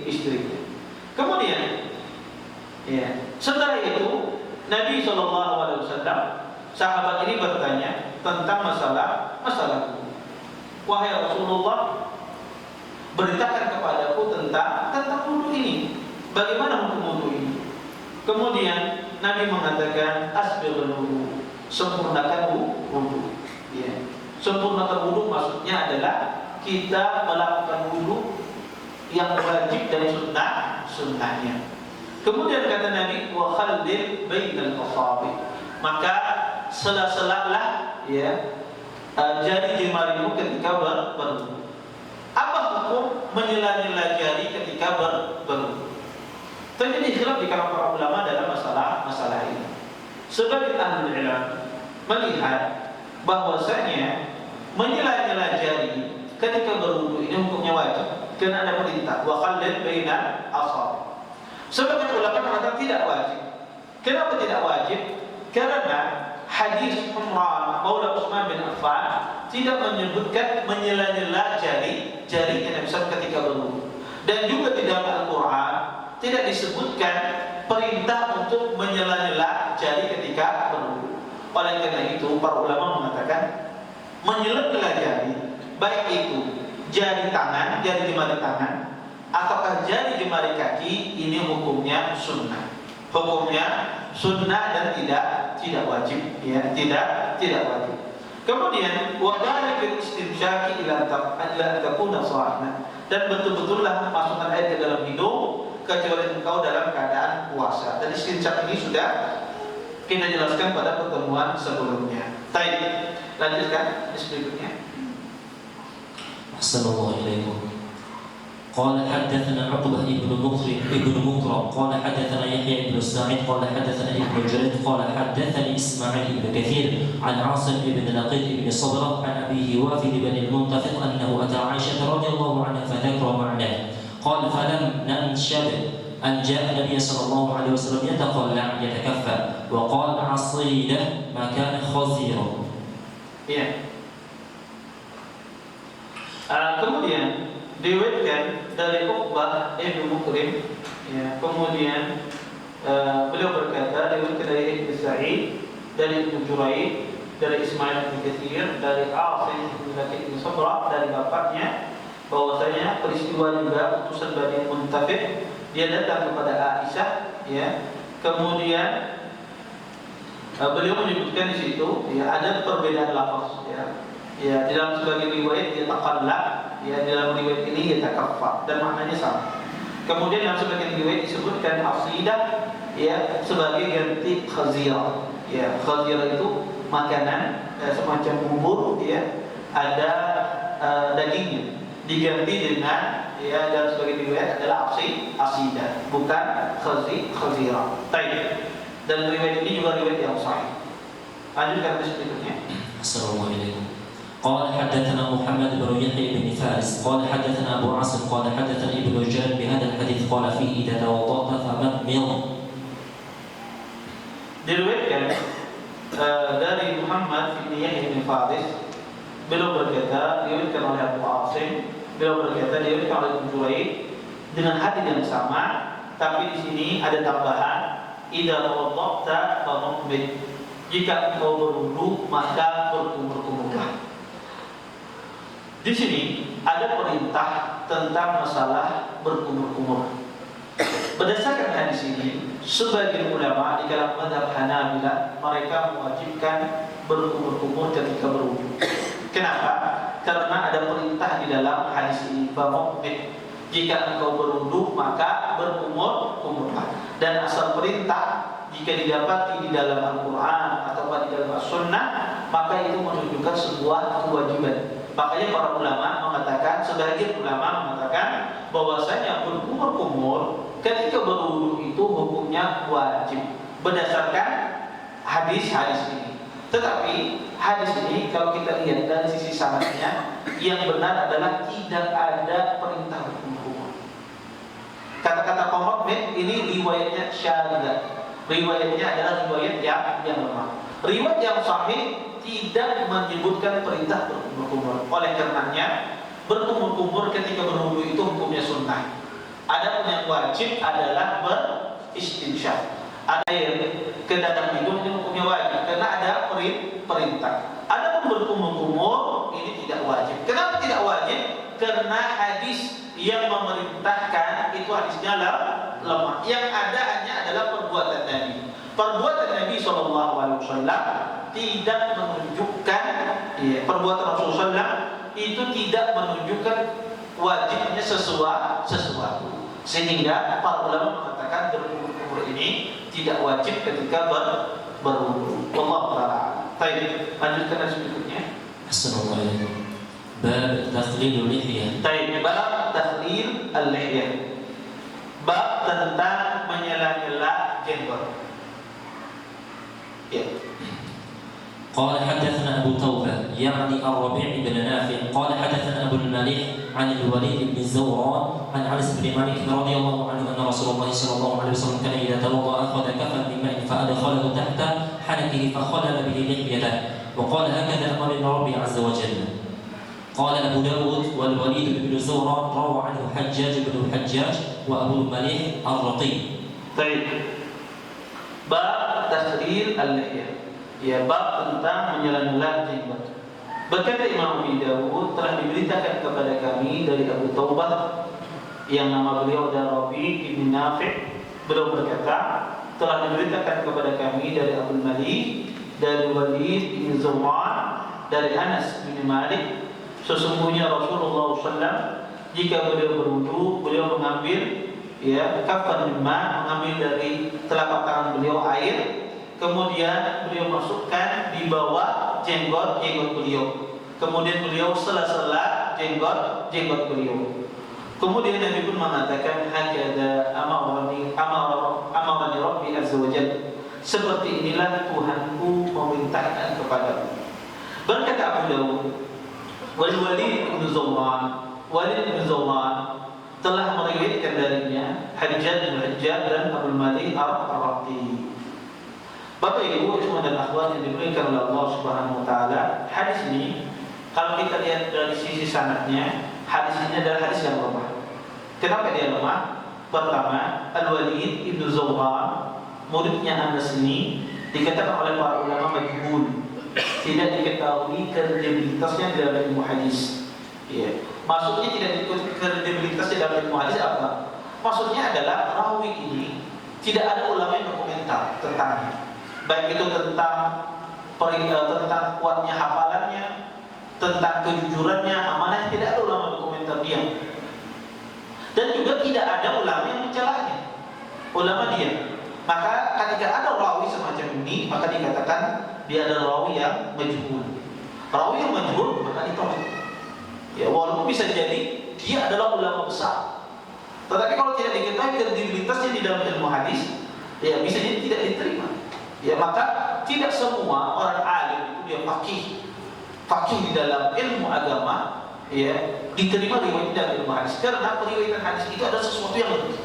A: istrinya. Kemudian, setelah itu Nabi SAW, sahabat ini bertanya tentang masalah wahai Rasulullah, beritakan kepadaku tentang wudu ini. Bagaimana hukum wudu ini? Kemudian Nabi mengatakan asbighul wudu, sempurnakan wudu. Sempurnakan wudu maksudnya adalah kita melakukan wudu yang wajib dan sunnahnya. Kemudian kata Nabi, wa khallil bainal asabi', maka sela-selalah jari jemarimu ketika berwudu. Apa hukum menyela-nyela jari ketika berwudu? Terjadi khilaf di kalangan para ulama dalam masalah ini. Sebagian ahli ilmu melihat bahwasanya menyela-nyela jari ketika berwudu ini hukumnya wajib karena ada perintah wa khallil bainal asabi'. Sebagian ulama mengatakan tidak wajib. Kenapa tidak wajib? Karena hadis Umar Maula Utsman bin Affan tidak menyebutkan menyela-nyela jari Nabi SAW ketika berwudu. Dan juga di dalam Al-Quran tidak disebutkan perintah untuk menyela-nyela jari ketika berwudu. Oleh karena itu para ulama mengatakan menyela-nyela jari, baik itu jari tangan, jari jemari tangan, ataukah jari jemari kaki, ini hukumnya sunnah. Hukumnya sunnah dan tidak wajib, tidak wajib. Kemudian wadalik istinsyaqi ila takuna sha'na, dan betul-betullah masukkan air ke dalam hidung kecuali engkau dalam keadaan puasa. Dan istinsyaq ini sudah kita jelaskan pada pertemuan sebelumnya. Baik, lanjutkan berikutnya.
B: Assalamualaikum. قال حدثنا عقبة بن مكرم قال حدثنا يحيى بن سعيد قال حدثنا ابن جريج قال حدثني إسماعيل بن كثير عن عاصم بن لقيط بن صبرة عن أبيه وافد بن المنتفق أنه أتى عائشة رضي الله عنها فذكر معناه قال فلم ننشب أن جاء النبي صلى الله عليه وسلم يتقلع يتكفى وقال عصيدة ما كان خزيرا.
A: Kemudian diriwayatkan dari Uqbah ibn Mukrim, ya, kemudian beliau berkata diriwayatkan dari Ibnu Sa'id, dari Ibnu Juraid, dari Ismail bin Katsir, dari Asim bin Latif bin Sabra, dari bapaknya, bahwasanya peristiwa juga utusan Bani Muntafid dia datang kepada Aisyah, ya. Kemudian beliau menyebutkan di situ, ya, ada perbedaan lafaz, ya. Ya, di dalam sebagian riwayat dia taqalla, ya, di dalam riwayat ini dia takaffa, dan maknanya sama. Kemudian dalam sebagian riwayat disebutkan asidah, ya, sebagai ganti khazira. Ya, khazira itu makanan, semacam bubur, ya, ada dagingnya, diganti dengan, ya, dalam sebagian riwayat adalah asidah, bukan khazira. Baik. Dan riwayat ini juga riwayat yang sahih. Lanjutkan hadis berikutnya.
B: Assalamualaikum. قال حدثنا محمد بن يحيى بن فارس قال حدثنا أبو عاصم قال حدثنا ابن جرير بهذا الحديث قال فيه إذا توضأت فمضمض.
A: Diriwayatkan dari Muhammad bin Yahya bin Faris, beliau berkata diriwayatkan oleh Abu Asim, beliau berkata diriwayatkan oleh Ibnu Juraid dengan hadis yang sama, tapi di sini ada tambahan idza tawadda'ta famuqbil. Jika engkau berwudu maka berkumur-kumurlah. Di sini ada perintah tentang masalah berkumur-kumur. Berdasarkan hadis ini, sebagian ulama di kalangan mazhab Hanabilah mereka mewajibkan berkumur-kumur ketika berwudu. Kenapa? Karena ada perintah di dalam hadis ini, famuqbil. Jika engkau berwudu maka berkumur-kumurlah. Dan asal perintah jika didapati di dalam Al-Quran atau di dalam As-Sunnah, maka itu menunjukkan sebuah kewajiban. Makanya para ulama mengatakan, sebagian ulama mengatakan bahwasanya berkumur-kumur ketika berwudu itu hukumnya wajib berdasarkan hadis-hadis ini. Tetapi hadis ini kalau kita lihat dari sisi sanadnya, yang benar adalah tidak ada perintah berkumur-kumur. Kata-kata komotmen ini riwayatnya syadzah. Riwayatnya adalah riwayat yang lemah. Riwayat yang sahih tidak menyebutkan perintah berkumur-kumur. Oleh karenanya, berkumur-kumur ketika berwudu itu hukumnya sunnah. Adapun yang wajib adalah beristinsyaq. Air ke dalam hidung itu hukumnya wajib karena ada perintah. Adapun berkumur-kumur ini tidak wajib. Kenapa tidak wajib? Karena hadis yang memerintahkan itu hadisnya lemah. Yang ada hanya adalah perbuatan Nabi. Perbuatan Nabi SAW tidak menunjukkan, ya, perbuatan Rasulullah itu tidak menunjukkan wajibnya sesuatu. Sehingga para ulama mengatakan berkumur ini tidak wajib ketika berwudu. Wallahu ta'ala. Baik, lanjutkan hadis berikutnya.
B: Assalamualaikum. Bab takhlil lihyah.
A: Baik, bab takhlil al-lihyah. Bab tentang menyela-nyela jenggot. Ya.
B: قال حدثنا أبو توبة يعني الربيع بن نافع قال حدثنا أبو المليح عن الوليد بن الزوران عن أنس بن مالك رضي الله عنه أن رسول الله صلى الله عليه وسلم كان إذا توضأ أخذ كفا من ماء فأدخله تحت حنكه فخلل به لحيته وقال هكذا أمرنا ربي عز وجل. قال أبو داود والوليد بن الزوران روى عنه حجاج بن الحجاج وأبو المليح الرقي.
A: Baik. Bab takhlil al-lihyah. Ya, bab tentang menyela-nyela jenggot. Berkata Imam Abi Dawud, telah diberitakan kepada kami dari Abu Taubah yang nama beliau adalah Rabi bin Nafi'. Beliau berkata, telah diberitakan kepada kami dari Abu Malik, dari Walid bin Zawwan, dari Anas bin Malik, sesungguhnya Rasulullah SAW jika beliau berwudu, beliau mengambil, ya, kafan mimma, mengambil dari telapak tangan beliau air, kemudian beliau masukkan di bawah jenggot beliau. Kemudian beliau sela-sela jenggot beliau. Kemudian Nabi pun mengatakan, hakada amarani Rabbi azza wa jalla. Seperti inilah Tuhanku memerintahkan kepadaku. Berkata Abu Dawud, Walid bin Zawwan telah meriwayatkan darinya Hajjaj bin Hajjaj dan Abu Malik ar-Raqi. Bapak Ibu, ikhwan dan akhwat yang dimuliakan oleh Allah Subhanahu wa taala, hadis ini kalau kita lihat dari sisi sanadnya hadis ini adalah hadis yang lemah. Kenapa dia lemah? Pertama, Al-Walid Ibnu Zawran, muridnya Anas ini, dikatakan oleh para ulama majhul, tidak diketahui kredibilitasnya dalam ilmu hadis. Ya. Maksudnya tidak diketahui kredibilitasnya dalam ilmu hadis apa? Maksudnya adalah rawi ini tidak ada ulama yang berkomentar tentangnya, baik itu tentang kuatnya hafalannya, tentang kejujurannya, amanah, tidak ada ulama berkomentar dia. Dan juga tidak ada ulama yang mencelanya, ulama dia. Maka ketika ada rawi semacam ini, maka dikatakan dia adalah rawi yang majhul. Rawi yang majhul maka ditolak. Ya, walaupun bisa jadi dia adalah ulama besar, tetapi kalau tidak diketahui kredibilitasnya di dalam ilmu hadis, ya bisa jadi tidak diterima. Ya, maka tidak semua orang alim itu dia fakih di dalam ilmu agama, ya, diterima riwayat dalam ilmu hadis, karena periwayatan hadis itu ada sesuatu yang lebih.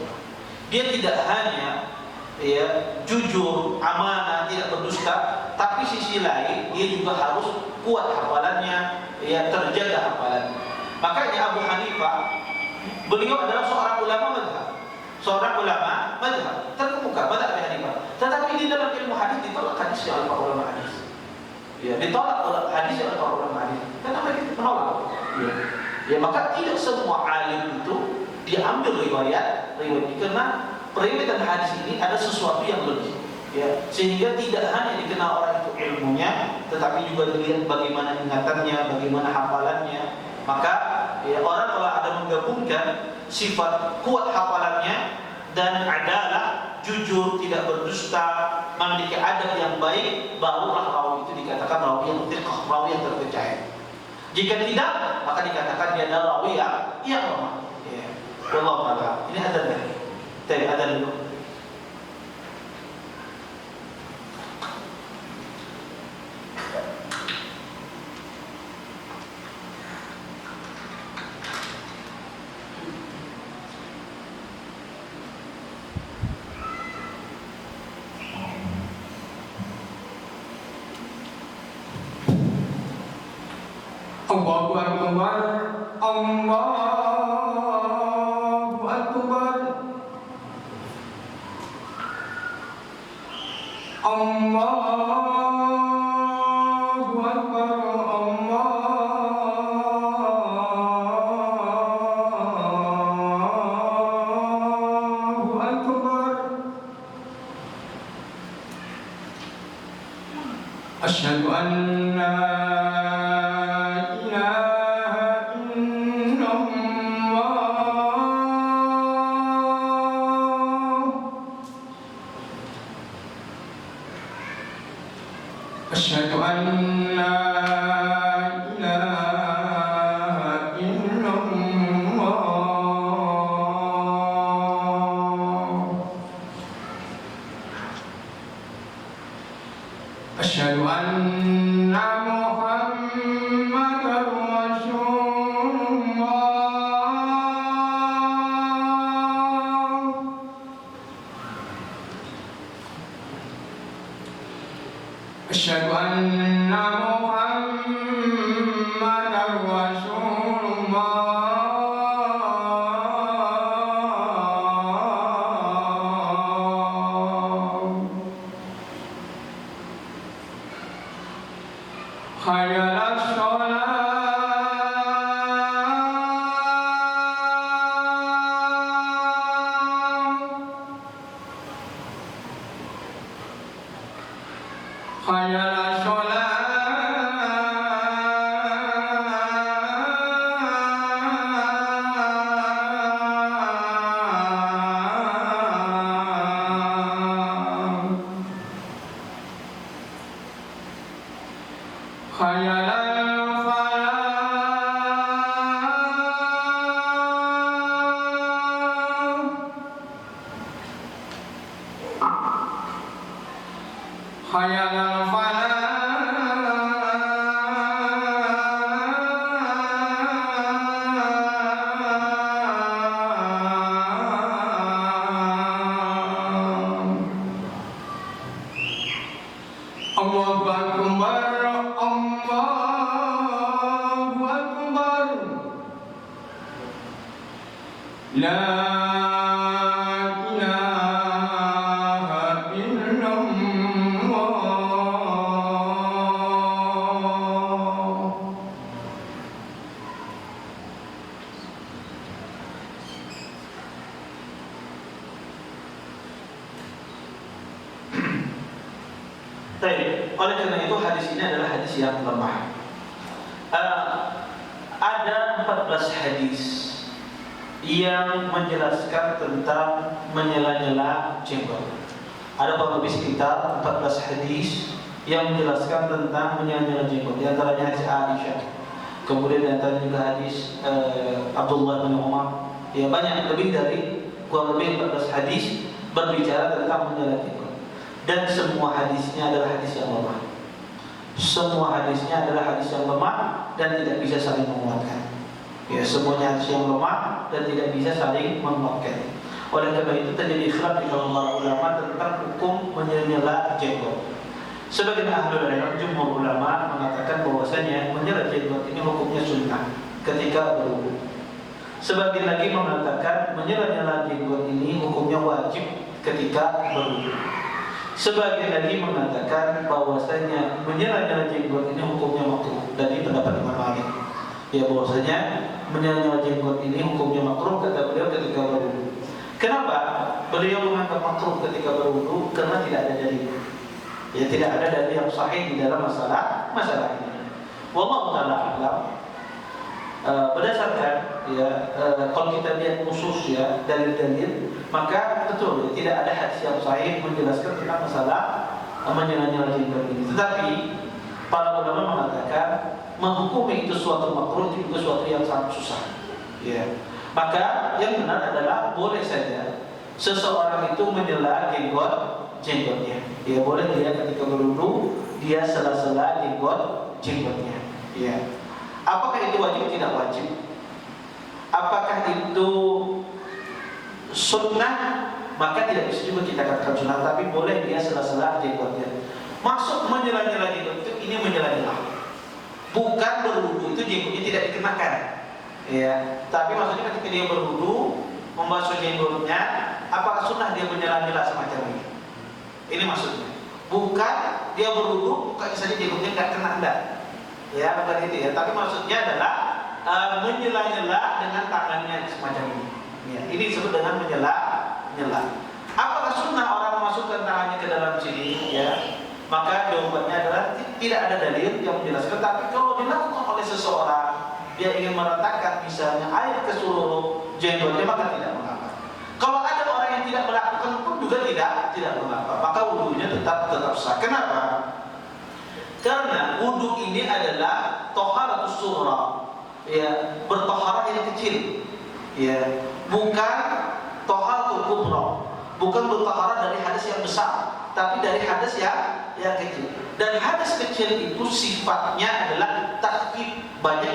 A: Dia tidak hanya ya jujur, amanah, tidak berdusta, tapi sisi lain dia juga harus kuat hafalannya, ya, terjaga hafalannya. Makanya Abu Hanifah, beliau adalah seorang ulama mazhab terkemuka, mazhab Abu Hanifah. Tetapi di dalam ilmu hadis ditolak hadisnya oleh para ulama hadis. Ya, ditolak oleh hadis oleh para ulama hadis. Kenapa kita menolak? Ya, maka tidak semua alim itu diambil riwayat karena periwayatan hadis ini ada sesuatu yang lebih. Ya, sehingga tidak hanya dikenal orang itu ilmunya, tetapi juga dilihat bagaimana ingatannya, bagaimana hafalannya. Maka ya, orang kalau ada menggabungkan sifat kuat hafalannya dan adalah jujur, tidak berdusta, memiliki adab yang baik, barulah rawi itu dikatakan rawi yang thiqah, rawi yang terpercaya. Jika tidak, maka dikatakan dia adalah rawi yang lemah. Ya. Wallahu a'lam. Ini adzan. Tadi adzan dulu.
C: Allahu Akbar, Allahu Akbar, Allahu Akbar, Allahu Akbar. Asyhadu an la Asyhadu an la ilaha illallah. Asyhadu anna Muhammadar Rasulullah. Asyhadu anna Muhammadar Rasulullah. Hayya 'alas shalah. Hayya 'alas shalah. لا إله إلا الله.
A: Baik, oleh karena itu hadis ini adalah hadis yang lemah. Ada 14 hadis yang menjelaskan tentang menyela-nyela jenggot. Ada kurang lebih sekitar 14 hadis yang menjelaskan tentang menyela-nyela jenggot. Di antaranya hadis Aisyah, kemudian di antaranya juga hadis Abdullah bin Umar. Ya, banyak, lebih dari kurang lebih 14 hadis berbicara tentang menyela jenggot. Dan semua hadisnya adalah hadis yang lemah. Semua hadisnya adalah hadis yang lemah dan tidak bisa saling menguatkan. Ya, semuanya hadis yang lemah dan tidak bisa saling menguatkan. Oleh karena itu terjadi khilaf di kalangan para ulama tentang hukum menyela jenggot. Sebagian ahli ilmu, jumhur ulama mengatakan bahwasanya menyela jenggot ini hukumnya sunnah ketika berwudu. Sebagian lagi mengatakan menyela jenggot ini hukumnya wajib ketika berwudu. Sebagian lagi mengatakan bahwasanya menyela-nyela jenggot ini hukumnya makruh, dan ini pendapat Imam Malik. Ya, bahwasanya menyela-nyela jenggot ini hukumnya makruh kata beliau ketika berwudu. Kenapa beliau menganggap makruh ketika berwudu? Karena tidak ada dalil. Ya, tidak ada dalil yang sahih di dalam masalah ini. Wallahu taala a'lam. Berdasarkan kalau kita lihat khusus ya dalil-dalil, maka betul tidak ada hadis yang sahih menjelaskan tentang masalah menyela-nyela jenggot ini. Tetapi para ulama mengatakan menghukumi itu suatu makruh itu suatu yang sangat susah. Ya. Maka yang benar adalah boleh saja seseorang itu menyela jenggotnya. Ya, boleh dia ketika berwudu dia sela-sela jenggotnya. Ya. Apakah itu wajib? Tidak wajib. Apakah itu sunnah? Maka tidak bisa juga kita katakan sunnah, tapi boleh dia sela-sela jenggotnya. Maksud menyela-nyela jenggot itu ini menyela-nyela. Bukan berwudu itu jenggotnya tidak dikenakan. Ya, tapi maksudnya ketika dia berwudu membasuh jenggotnya, apakah sunnah dia menyela-nyela semacam ini? Ini maksudnya. Bukan dia berwudu, bukan saja jenggotnya nggak kena, enggak. Ya, bukan itu ya. Tapi maksudnya adalah menyela-nyela dengan tangannya semacam ini. Ya, ini disebut dengan menyela-nyela. Apakah sunnah orang memasukkan tangannya ke dalam sini? Ya, maka jawabannya adalah tidak ada dalil yang menjelaskan. Tapi kalau dilakukan oleh seseorang, dia ingin meratakan misalnya air ke seluruh jenggotnya, maka tidak mengapa. Kalau ada orang yang tidak melakukan pun juga tidak mengapa. Maka wudunya tetap sah. Kenapa? Karena wudu ini adalah thaharatus sughra, ya, bertaharah yang kecil, ya, bukan thaharatul kubra, bukan bertaharah dari hadas yang besar, tapi dari hadas yang kecil. Dan hadas kecil itu sifatnya adalah takhfif, banyak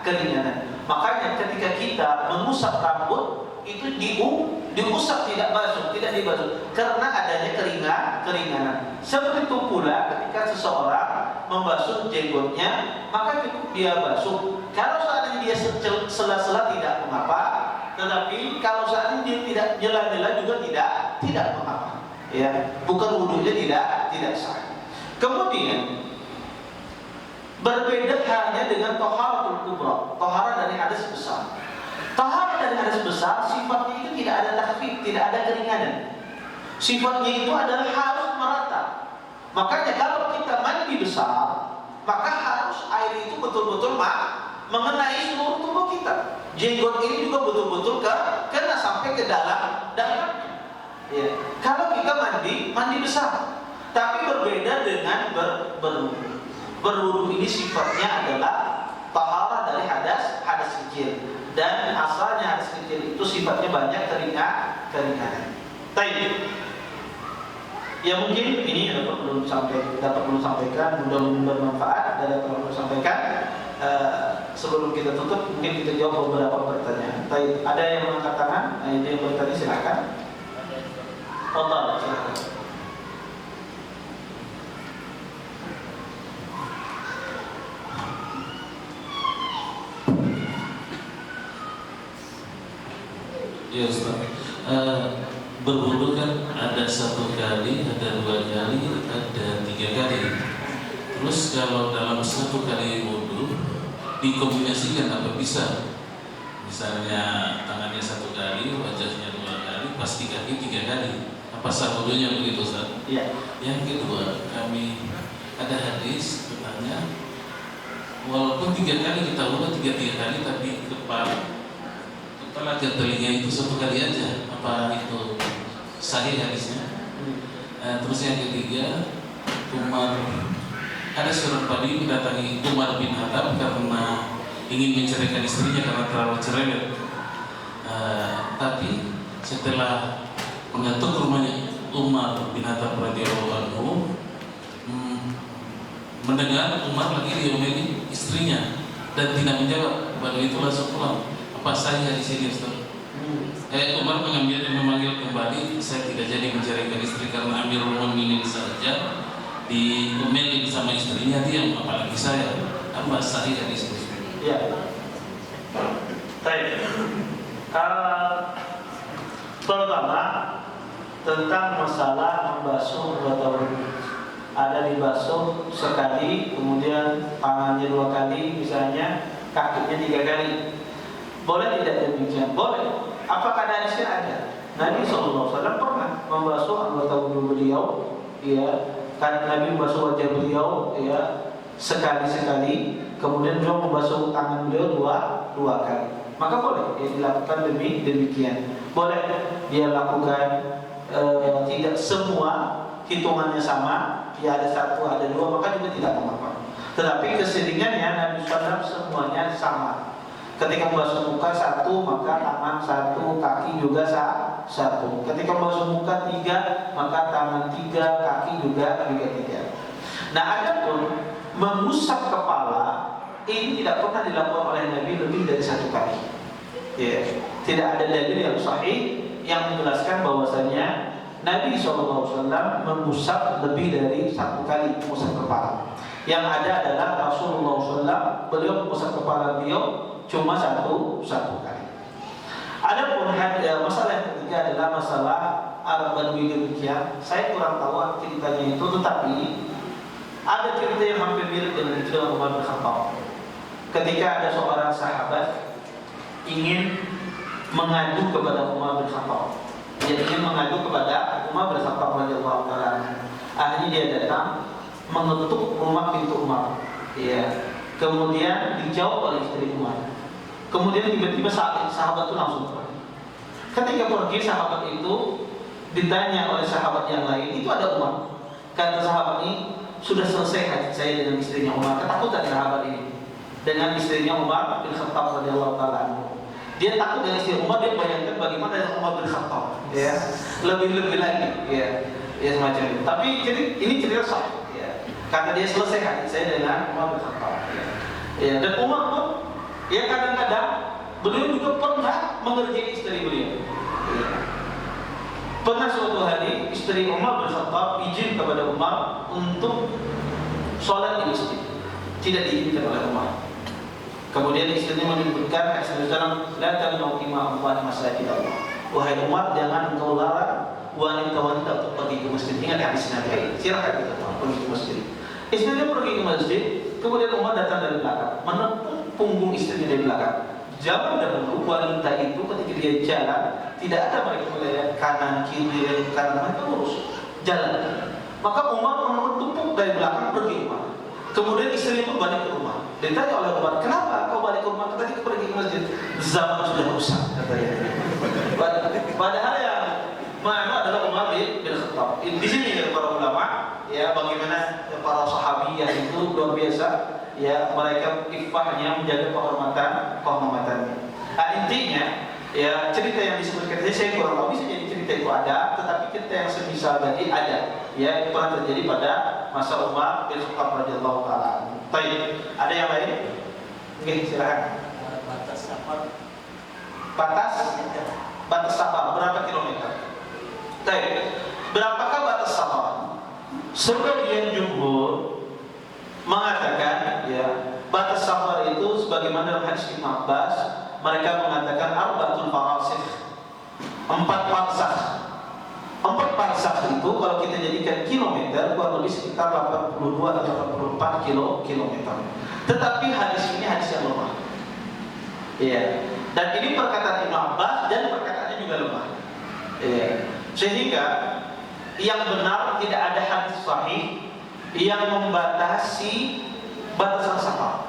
A: keringanan. Makanya ketika kita mengusap rambut itu diusap tidak basuh, tidak dibasuh karena adanya keringanan. Seperti itu pula ketika seseorang membasuh jenggotnya, maka cukup dia basuh. Kalau seandainya dia sela-sela tidak mengapa, tetapi kalau seandainya dia tidak nyela-nyela juga tidak mengapa. Ya, bukan wudunya tidak sah. Kemudian berbeda halnya dengan thaharatul kubra, taharah dari hadas besar. Taharah dari hadas besar sifatnya itu tidak ada takhfif, tidak ada keringanan. Sifatnya itu adalah harus merata. Makanya kalau kita mandi besar, maka harus air itu betul-betul mengenai seluruh tubuh kita. Jenggot ini juga betul-betul kena sampai ke dalamnya. Ya. Kalau kita mandi besar, tapi berbeda dengan berwudu. Berwudu ini sifatnya adalah taharah dari hadas kecil, dan asalnya hadas kecil itu sifatnya banyak keringanan. Baik. Ya, mungkin ini dapat belum sampaikan, mudah-mudahan bermanfaat dan perlu sampaikan. Sebelum kita tutup, mungkin kita jawab beberapa pertanyaan. Baik, ada yang mengangkat tangan? Ada yang bertanya, silakan. Allah, silakan.
D: Ya Ustaz, berwudu kan ada 1 kali, ada 2 kali, ada 3 kali. Terus kalau dalam 1 kali wudu dikombinasikan apa bisa? Misalnya tangannya 1 kali, wajahnya 2 kali, pasti kaki 3 kali. Apa sah wudunya begitu Ustaz?
A: Iya.
D: Yang kedua, kami ada hadis bertanya, walaupun 3 kali kita wudu 3 kali, tapi kepala ke telinga itu 1 kali aja, apa itu sahih hadisnya? Terus yang ketiga, ada seorang padi mendatangi Umar bin Khattab karena ingin menceraikan istrinya karena terlalu cerewet. Tapi setelah mengetuk rumahnya Umar bin Khattab radhiyallahu anhu, mendengar Umar lagi diomeli istrinya dan tidak menjawab, pada itu langsung pulang. Apa saya di sini Ustaz? Umar memanggil kembali, saya tidak jadi menceraikan istri karena Amirul Mukminin saja diomelin sama istrinya, diam, apalagi saya. Apa sahih hadis itu?
A: Ya. Baik. Pertama tentang masalah membasuh anggota wudu. Ada dibasuh sekali, kemudian tangannya 2 kali, misalnya kakinya 3 kali. Boleh tidak demikian? Boleh. Apakah ada hadisnya? Ada. Nabi SAW pernah membasuh anggota wudu beliau, ya. Kan Nabi membasuh wajah beliau, ya, sekali-sekali. Kemudian beliau membasuh tangan beliau 2 kali. Maka boleh dia dilakukan demikian. Boleh dia lakukan tidak semua hitungannya sama. Ya ada 1, ada 2, maka juga tidak mengapa. Tetapi keseringannya Nabi SAW semuanya sama. Ketika membasuh muka 1, maka tangan 1, kaki juga 1. Ketika membasuh muka 3, maka tangan 3, kaki juga 3. Nah, adapun mengusap kepala ini tidak pernah dilakukan oleh Nabi lebih dari 1 kali. Ya, tidak ada dalil yang sahih yang menjelaskan bahwasanya Nabi SAW mengusap lebih dari 1 kali mengusap kepala. Yang ada adalah Rasulullah SAW, beliau mengusap kepala beliau cuma satu kali. Adapun masalah yang ketiga adalah masalah Arab Badui demikian. Saya kurang tahu ceritanya itu, tetapi ada cerita yang hampir mirip dengan cerita Umar bin Khattab. Ketika ada seorang sahabat ingin mengadu kepada Umar bin Khattab, dia ingin mengadu kepada Umar bin Khattab radhiyallahu taala. Akhirnya dia datang mengetuk rumah pintu Umar. Ya. Kemudian dijawab oleh istri Umar. Kemudian tiba-tiba sahabat itu langsung pergi. Ketika pergi sahabat itu ditanya oleh sahabat yang lain, itu ada Umar. Kata sahabat ini, sudah selesai haji saya dengan istrinya Umar. Ketakutan sahabat ini dengan istrinya Umar bin Khattab radhiyallahu taala. Dia takut dengan istri Umar, dia bayangkan bagaimana dengan Umar bin Khattab. Ya, lebih lagi. Ya semacam itu. Tapi jadi ini cerita sah. Ya, karena dia selesai haji saya dengan Umar bin Khattab. Ya, dan Umar pun ya kadang-kadang beliau juga pernah mengerjai istri beliau. Ya. Pernah suatu hari istri Umar bin Khattab izin kepada Umar untuk sholat di masjid. Tidak diizinkan oleh Umar. Kemudian istrinya menyebutkan Rasulullah SAW, la tamna'u ima Allah masajid Allah. Wahai Umar, jangan engkau larang wanita-wanita untuk pergi ke masjid. Ingat hadis Nabi, silakan kita pergi ke masjid. Istrinya pergi ke masjid, kemudian Umar datang dari belakang, menepuk punggung istrinya dari belakang. Zaman dahulu wanita itu ketika dia jalan, tidak ada mereka melihat kanan kiri, mereka lurus jalan. Maka Umar menepuk dari belakang, pergi Umar. Kemudian istrinya pun balik ke rumah. Ditanya oleh Umar, kenapa kau balik ke rumah? Tadi kau pergi ke masjid. Zaman sudah rusak, katanya. Padahal yang mana adalah Umar bin Khattab. Di sini ya para ulama, ya bagaimana para sahabiyah itu luar biasa, ya mereka ifahnya menjaga kehormatannya. Nah, intinya, ya cerita yang disebutkan tadi saya kurang tahu, bisa jadi cerita itu ada, tetapi cerita yang semisal tadi ada, ya pernah terjadi pada masa Umar bin Khattab radhiyallahu taala. Baik, ada yang lain? Oke, silakan. Batas safar berapa kilometer? Baik, berapakah batas safar? Sebagian jumhur mengatakan, ya batas safar itu sebagaimana dalam hadis Ibnu Abbas, mereka mengatakan arba'atul farasikh, 4 parsah. 4 parsah itu kalau kita jadikan kilometer kurang lebih sekitar 82 atau 84 kilometer. Tetapi hadis ini hadis yang lemah. Iya. Dan ini perkataan Ibnu Abbas dan perkataannya juga lemah. Iya. Sehingga yang benar tidak ada hadis sahih yang membatasi batasan safar.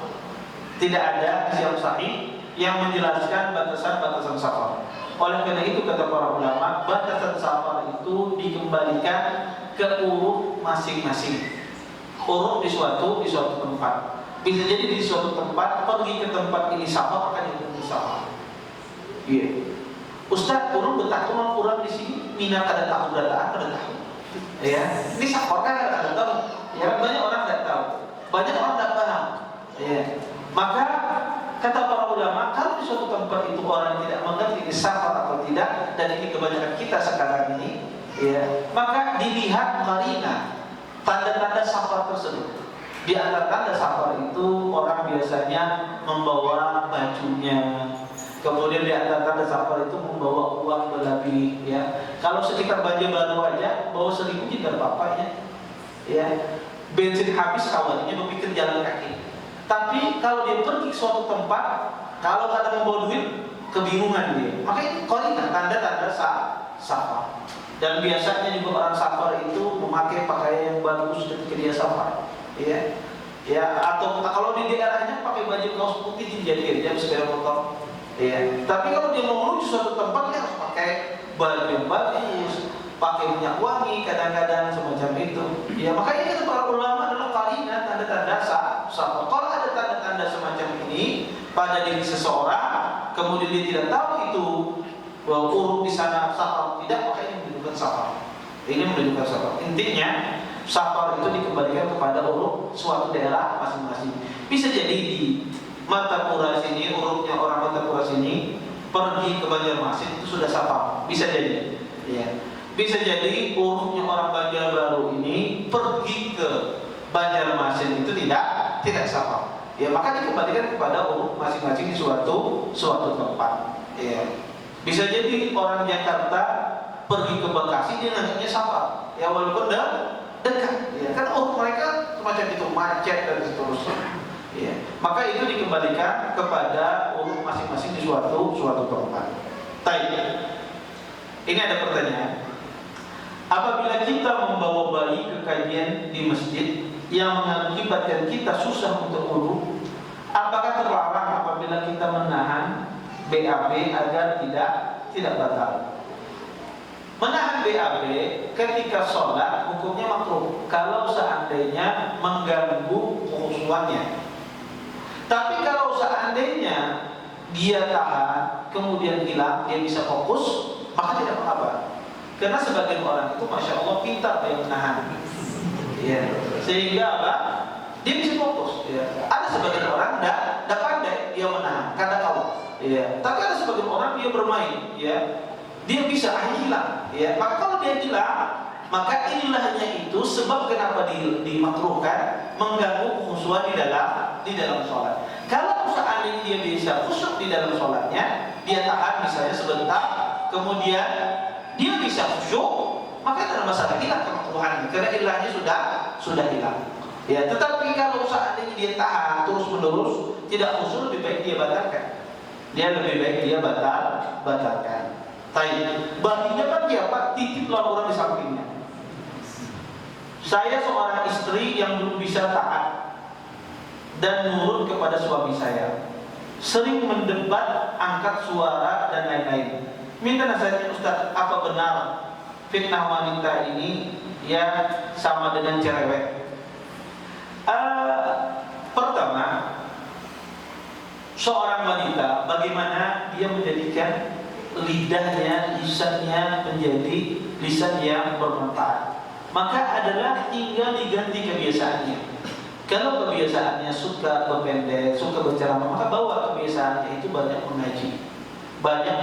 A: Tidak ada hadis yang sahih yang menjelaskan batasan-batasan safar. Oleh karena itu kata para ulama, batasan safar itu dikembalikan ke urut masing-masing. Urut di suatu tempat. Bisa jadi di suatu tempat pergi ke tempat ini safar akan dihukum safar. Iya. Ustaz, urut betah orang di sini Mina kada tahu ada tahu. Ya, ini safar kan ada tahu. Ya, banyak orang tidak tahu. Banyak orang tidak paham. Ya. Maka kata para ulama, kalau di suatu tempat itu orang tidak mengerti ini safar atau tidak, dan ini kebanyakan kita sekarang ini, ya, maka dilihat marina tanda-tanda safar tersebut. Di antara tanda safar itu orang biasanya membawa bajunya. Kemudian di antara tanda safar itu membawa uang berlebih. Ya, kalau sekitar Banjar Baru aja bawa 1.000 tidak apa-apa ya. Ya, bensin habis kawannya berpikir jalan kaki. Tapi kalau dia pergi ke suatu tempat, kalau kadang membawa duit, kebingungan dia. Maka ini korina tanda-tanda safar. Dan biasanya juga orang safar itu memakai pakaian yang bagus ketika dia safar. Ya, ya. Atau kalau di daerahnya pakai baju kaos putih jadi dia sepeda motor. Ya. Tapi kalau dia mau menuju suatu tempat dia harus pakai baju yang bagus, pakai minyak wangi, kadang-kadang semacam itu. Ya, makanya kata para ulama adalah qarina tanda-tanda safar. Kalau ada tanda-tanda semacam ini pada diri seseorang, kemudian dia tidak tahu itu bahwa urut di sana safar tidak, maka ini menunjukkan safar. Ini menunjukkan safar. Intinya safar itu dikembalikan kepada urut suatu daerah masing-masing. Bisa jadi di Martapura sini, urutnya orang Martapura sini pergi ke Banjarmasin itu sudah safar. Bisa jadi. Ya. Bisa jadi urutnya orang Banjarbaru ini pergi ke Banjarmasin itu tidak safar. Ya, maka dikembalikan kepada urut masing-masing di suatu tempat. Ya. Bisa jadi orang Jakarta pergi ke Bekasi dia nantinya safar. Ya, walaupun dekat. Ya, kan urut mereka semacam itu macet dan seterusnya. Ya. Maka itu dikembalikan kepada urut masing-masing di suatu tempat. Baik. Ini ada pertanyaan. Apabila kita membawa bayi ke kajian di masjid yang mengakibatkan kita susah untuk wudu, apakah terlarang apabila kita menahan BAB agar tidak batal? Menahan BAB ketika sholat hukumnya makruh kalau seandainya mengganggu khusyuannya. Tapi kalau seandainya dia tahan kemudian hilang, dia bisa fokus, maka tidak apa-apa. Karena sebagian orang itu masya Allah pintar dia menahan, ya, sehingga apa? Dia bisa fokus. Ya. Ada sebagian orang tidak pandai dia menahan, kada tahu. Ya. Tapi ada sebagian orang dia bermain, ya, dia bisa hilang. Ya. Maka kalau dia hilang, maka ilahnya itu sebab kenapa dimakruhkan mengganggu khusyuan di dalam sholat. Kalau seandainya dia bisa khusyuk di dalam sholatnya, dia tahan misalnya sebentar, kemudian dia bisa khusyuk, maka tidak ada masalah, hilang kemakruhan karena ilahnya sudah hilang. Ya, tetapi kalau seandainya dia tahan terus menerus tidak khusyuk, lebih baik dia batalkan. Batalkan. Baik. Baginya kan siapa? Titiplah orang di sampingnya. Saya seorang istri yang belum bisa taat dan nurut kepada suami saya, sering mendebat, angkat suara dan lain-lain. Minta nasihatnya Ustaz, apa benar fitnah wanita ini ya sama dengan cerewet? Pertama, seorang wanita bagaimana dia menjadikan lidahnya, lisannya menjadi lisan yang bermanfaat? Maka adalah tinggal diganti kebiasaannya. Kalau kebiasaannya suka berpendek, suka berceramah, maka bawa kebiasaannya itu banyak mengaji, banyak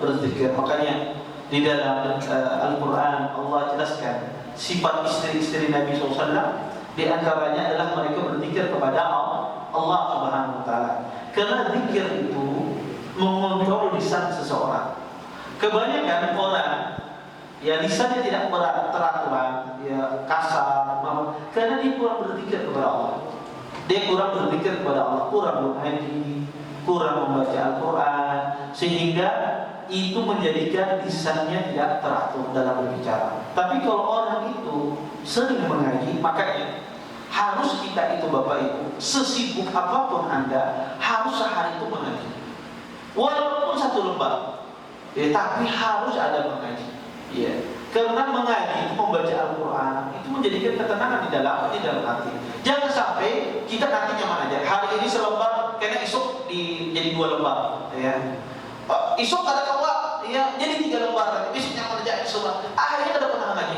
A: berzikir. Makanya di dalam Al-Quran Allah jelaskan sifat istri-istri Nabi SAW. Di antaranya adalah mereka berzikir kepada Allah Subhanahu Wa Taala. Karena zikir itu mengontrol lisan seseorang. Kebanyakan orang ya lisannya tidak teraturan, ya kasar, karena dia kurang berzikir kepada Allah. Dia kurang berzikir kepada Allah, kurang mengaji, kurang membaca Al-Quran, sehingga itu menjadikan lisannya tidak teratur dalam berbicara. Tapi kalau orang itu sering mengaji, makanya harus kita itu Bapak Ibu, sesibuk apapun Anda, harus sehari itu mengaji. Walaupun 1 lembar, ya, tapi harus ada mengaji. Ya, karena mengaji itu membaca Al-Quran itu menjadikan ketenangan di dalam hati. Jangan sampai kita nanti nyaman aja. Hari ini selembar, karena esok jadi 2 lembar. Ya. Esok ada keluar, ya, jadi 3 lembar. Besok nyaman aja selembar. Akhirnya ada pernah ngaji.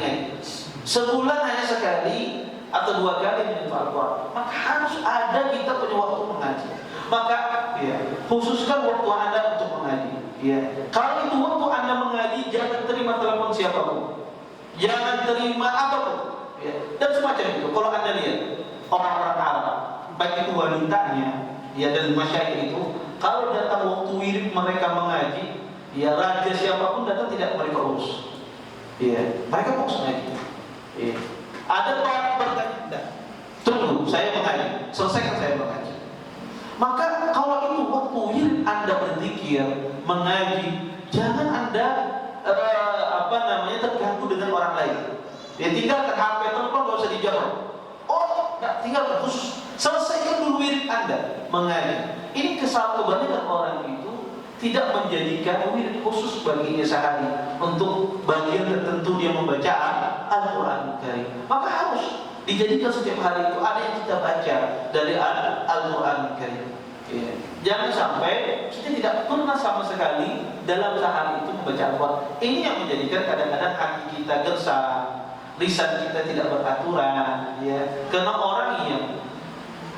A: Sebulan hanya sekali atau 2 kali menyentuh Al-Quran. Maka harus ada kita punya waktu mengaji. Maka ya, khususkan waktu Anda untuk mengaji. Ya. Kalau itu waktu Anda mengaji, jangan terima telepon siapapun, jangan terima apapun. Ya. Dan semacam itu. Kalau Anda lihat orang-orang Arab, baik itu wanitanya, ya, dan masyarakat itu, kalau datang waktu wirid mereka mengaji, ya, raja siapapun datang tidak mereka urus. Ya. Mereka fokus mengaji. Ya. Ada orang bertanya, tunggu, saya mengaji, selesaikan saya mengaji. Maka kalau itu waktu wirid Anda berzikir, mengaji, jangan Anda terganggu dengan orang lain. Ya, tinggalkan HP, telepon nggak usah dijawab. Oh, nggak, tinggalkan, khusus selesaikan dulu wirid Anda mengaji. Ini kebanyakan orang itu tidak menjadikan wirid khusus baginya sehari untuk bagian tertentu dia membaca Al-Quran Karim. Maka harus dijadikan setiap hari itu ada yang kita baca dari Al-Quran Karim. Ya. Jangan sampai kita tidak pernah sama sekali dalam sehari itu membaca Al-Quran. Ini yang menjadikan kadang-kadang hati kita gersang, lisan kita tidak beraturan. Ya. Karena orang yang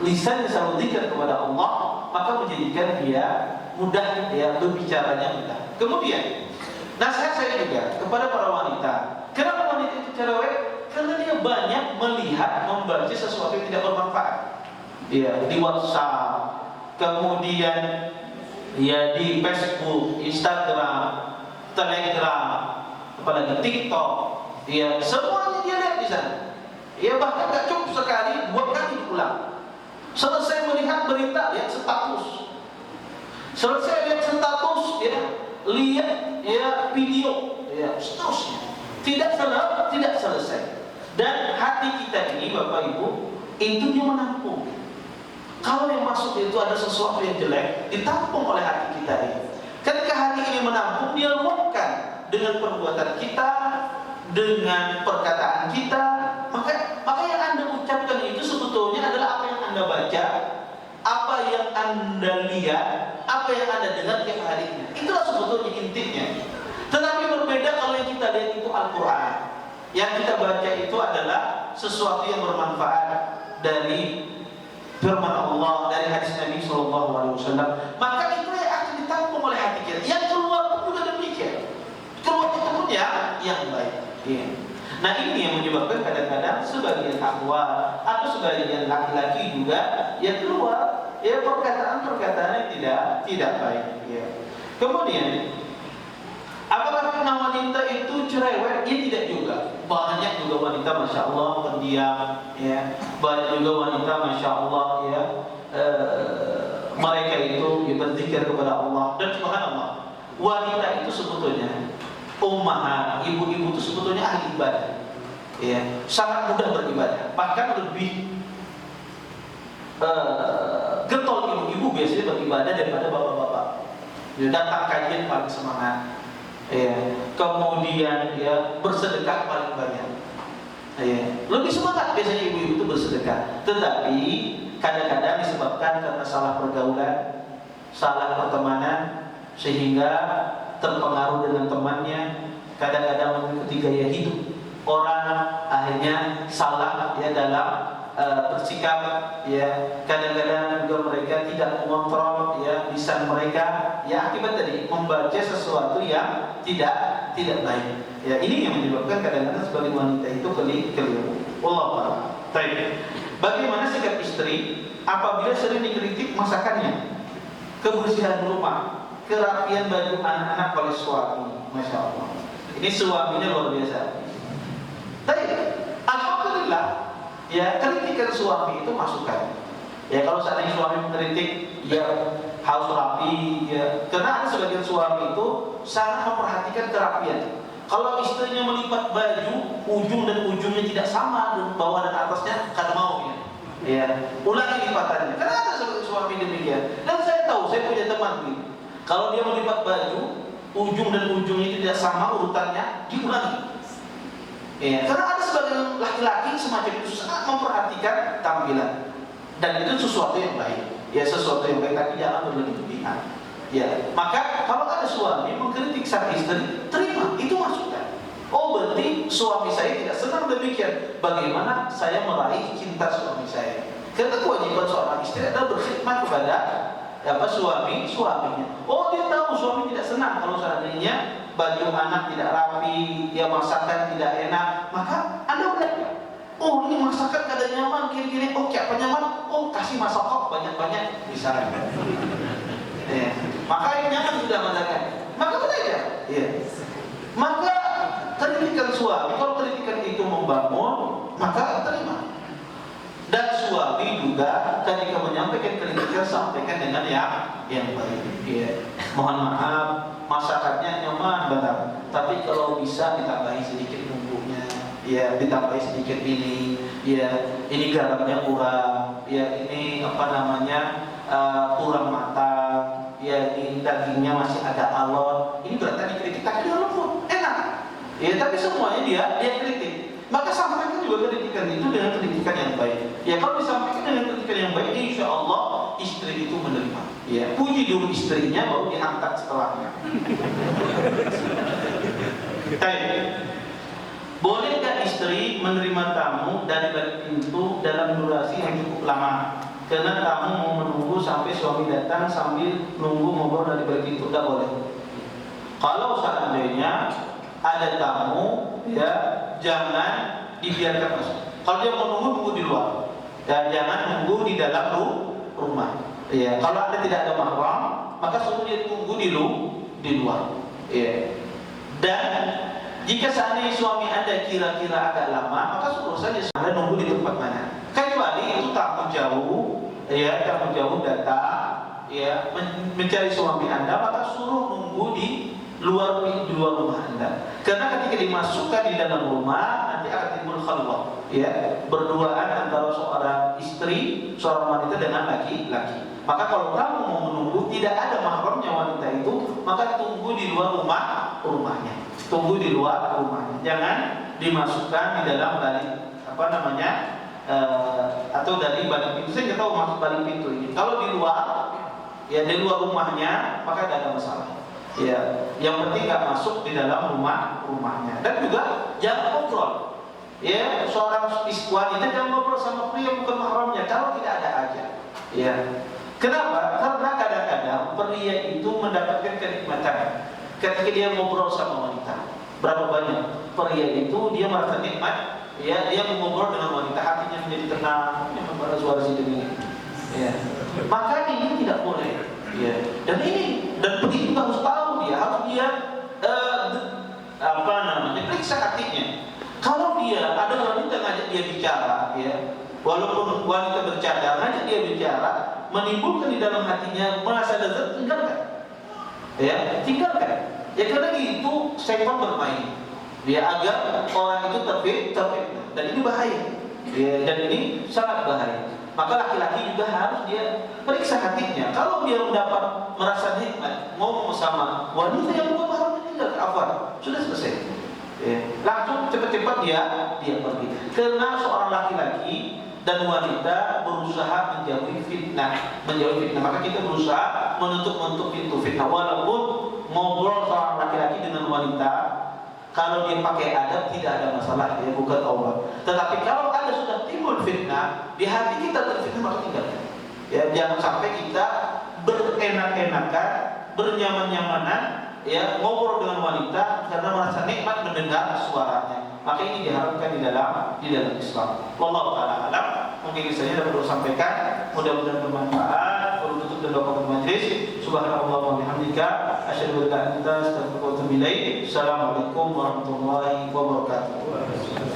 A: lisannya selalu zikir kepada Allah, maka menjadikan dia mudah, ya, berbicaranya mudah. Kemudian nasihat saya juga kepada para wanita. Kenapa wanita itu cerewet? Karena dia banyak melihat, membaca sesuatu yang tidak bermanfaat. Ya, di WhatsApp, kemudian ya di Facebook, Instagram, Telegram, apalagi TikTok, ya, semuanya dia lihat di sana. Ya, bahkan gak cukup sekali, 2 kali diulang. Selesai melihat berita, lihat status. Selesai lihat status, ya, lihat, ya, video, ya, seterusnya. Tidak selesai. Dan hati kita ini, Bapak Ibu, itu dia menampung. Kalau yang masuk itu ada sesuatu yang jelek, ditampung oleh hati kita ini. Ketika hati ini menampung, dia luapkan dengan perbuatan kita, dengan perkataan kita. Maka yang Anda ucapkan itu sebetulnya adalah apa yang Anda baca, apa yang Anda lihat, apa yang Anda dengar tiap harinya. Itulah sebetulnya intinya. Tetapi berbeda kalau yang kita lihat itu Al-Quran. Yang kita baca itu adalah sesuatu yang bermanfaat dari firman Allah, dari hadis Nabi SAW. Maka itu yang akan ditampung oleh hati kita. Yang keluar pun juga demikian. Keluar itu pun yang baik. Ya. Nah, ini yang menyebabkan kadang-kadang sebagian akhwat atau sebagian laki-laki juga yang keluar, ya, perkataan-perkataan yang tidak baik. Ya. Kemudian, apakah karena wanita itu cerewet? Ya, tidak juga. Banyak juga wanita, masya Allah, pendiam. Ya. Banyak juga wanita, masya Allah, ya, mereka itu berzikir kepada Allah. Dan subhanallah, wanita itu sebetulnya ummahat, ibu-ibu itu sebetulnya ahli ibadah. Ya, sangat mudah beribadah. Bahkan lebih getol ibu-ibu biasanya beribadah daripada bapak-bapak. Datang kajian paling semangat. Ya, kemudian ya bersedekah paling banyak. Ya, lebih semangat biasanya ibu-ibu itu bersedekah. Tetapi kadang-kadang disebabkan karena salah pergaulan, salah pertemanan, sehingga terpengaruh dengan temannya. Kadang-kadang mengikuti gaya hidup orang, akhirnya salah, ya, dalam bersikap. Ya, kadang-kadang juga mereka tidak mengontrol, ya, lisan mereka. Ya, akibat tadi membaca sesuatu yang tidak baik. Ya, ini yang menyebabkan kadang-kadang sebagai wanita itu keliru. Wallahu a'lam. Bagaimana sikap istri apabila sering dikritik masakannya, kebersihan rumah, kerapian baju anak-anak oleh suami. Masya Allah. Ini suaminya luar biasa. Tapi alhamdulillah, ya kritikan suami itu masukan. Ya kalau seandainya suami mengkritik, ya harus rapi. Ya karena ada sebagian suami itu sangat memperhatikan kerapian. Kalau istrinya melipat baju, ujung dan ujungnya tidak sama, bawah dan atasnya, kata mau ya. Ya, ulangi lipatannya. Karena ada sebagian suami demikian. Dan saya tahu, saya punya teman gitu. Kalau dia melipat baju, ujung dan ujungnya tidak sama urutannya, diulangi. Ya, karena ada sebagian laki-laki semacam itu sangat memperhatikan tampilan. Dan itu sesuatu yang baik. Ya, sesuatu yang baik, tapi jangan berlebihan. Ya, maka kalau ada suami mengkritik sang istri, terima, itu masukan. Oh, berarti suami saya tidak senang demikian. Bagaimana saya meraih cinta suami saya? Karena kewajiban seorang istri adalah berkhidmat kepada suaminya. Oh, dia tahu suami tidak senang kalau seandainya baju anak tidak rapi, dia masakan tidak enak, maka Anda belajar. Oh, ini masakan kada nyaman, gini-gini. Oh, kayak apa nyaman? Oh, kasih masak banyak-banyak, misalnya. Ya. Maka yang nyaman sudah masakan. Maka belajar. Ya. Maka kritikan suami, kalau kritikan itu membangun, maka terima. Dan suami juga ketika menyampaikan kritikan, sampaikan dengan yang baik. Ya. Mohon maaf, masakannya nyaman benar, tapi kalau bisa ditambahi sedikit bumbunya. Ya, ditambahi sedikit ini, ya, ini garamnya kurang, ya, ini kurang matang, ya, ini dagingnya masih agak alot. Ini berarti dikritik, tapi dia lembut, enak. Ya, tapi semuanya dia kritik. Maka sampaikan juga kritikan itu dengan kritikan yang baik. Ya, kalau disampaikan dengan kritikan yang baik, insya Allah istri itu menerima. Ya, puji dulu istrinya, baru diangkat setelahnya. Baik. Bolehkah istri menerima tamu dari balik pintu dalam durasi yang cukup lama? Karena tamu mau menunggu sampai suami datang sambil nunggu ngobrol dari balik pintu, tidak boleh. Kalau seandainya ada tamu, ya jangan dibiarkan masuk. Kalau dia mau nunggu di luar, ya jangan nunggu di dalam rumah. Ya, kalau Anda tidak ada mahram, maka suruh dia tunggu di luar. Ya. Dan jika seandainya suami Anda kira-kira agak lama, maka suruh saja Anda nunggu di tempat mana. Kecuali itu tamu jauh, ya tamu jauh datang, ya mencari suami Anda, maka suruh nunggu di luar rumah Anda. Karena ketika dimasukkan di dalam rumah, nanti akan timbul khalwah, ya berduaan antara seorang istri, seorang wanita dengan laki-laki. Maka kalau kamu mau menunggu tidak ada mahramnya wanita itu, maka tunggu di luar rumahnya. Tunggu di luar rumahnya. Jangan dimasukkan di dalam dari atau dari balik pintu. Saya nggak tahu maksud balik pintu ini. Kalau di luar, ya di luar rumahnya, maka tidak ada masalah. Ya, yang penting nggak masuk di dalam rumahnya. Dan juga jangan ngobrol. Ya, seorang wanita jangan ngobrol sama pria bukan mahramnya kalau tidak ada aja. Ya. Kenapa? Karena kadang-kadang pria itu mendapatkan kenikmatan ketika dia ngobrol sama wanita. Berapa banyak pria itu dia merasa nikmat, ya dia mengobrol dengan wanita, hatinya menjadi tenang, dia membawa suara sendiri. Ya. Maka ini tidak boleh. Ya. Dan pria itu harus tahu, harus periksa hatinya. Kalau dia ada wanita ngajak dia bicara, ya, walaupun wanita bercadar, ngajak dia bicara, menimbulkan di dalam hatinya merasa lezat, tinggalkan. Ya, tinggalkan. Ya karena itu setan bermain. Ya agar orang itu terfitnah, dan ini bahaya. Ya, dan ini sangat bahaya. Maka laki-laki juga harus dia periksa hatinya. Kalau dia mendapat merasa nikmat, ngomong sama wanita yang bukan mahramnya, tinggalkan, afwan, sudah selesai. Ya, langsung cepat-cepat dia pergi. Karena seorang laki-laki dan wanita berusaha menjauhi fitnah. Maka kita berusaha menutup pintu fitnah. Walaupun ngobrol seorang laki-laki dengan wanita, kalau dia pakai adab tidak ada masalah, dia bukan Allah. Tetapi kalau ada sudah timbul fitnah, di hati kita terfitnah, maka tinggalkan. Ya, jangan sampai kita berenak-enakan, bernyaman-nyamanan, ya ngobrol dengan wanita karena merasa nikmat mendengar suaranya. Maka ini diharapkan di dalam Islam. Wallahu taala alam. Mungkin kisahnya dapat saya sampaikan. Mudah-mudahan bermanfaat. Untuk barakatul majlis. Subhanallah wa bihamdika asyhadu an la ilaha illa anta astaghfiruka wa atubu ilaik. Assalamualaikum warahmatullahi wabarakatuh.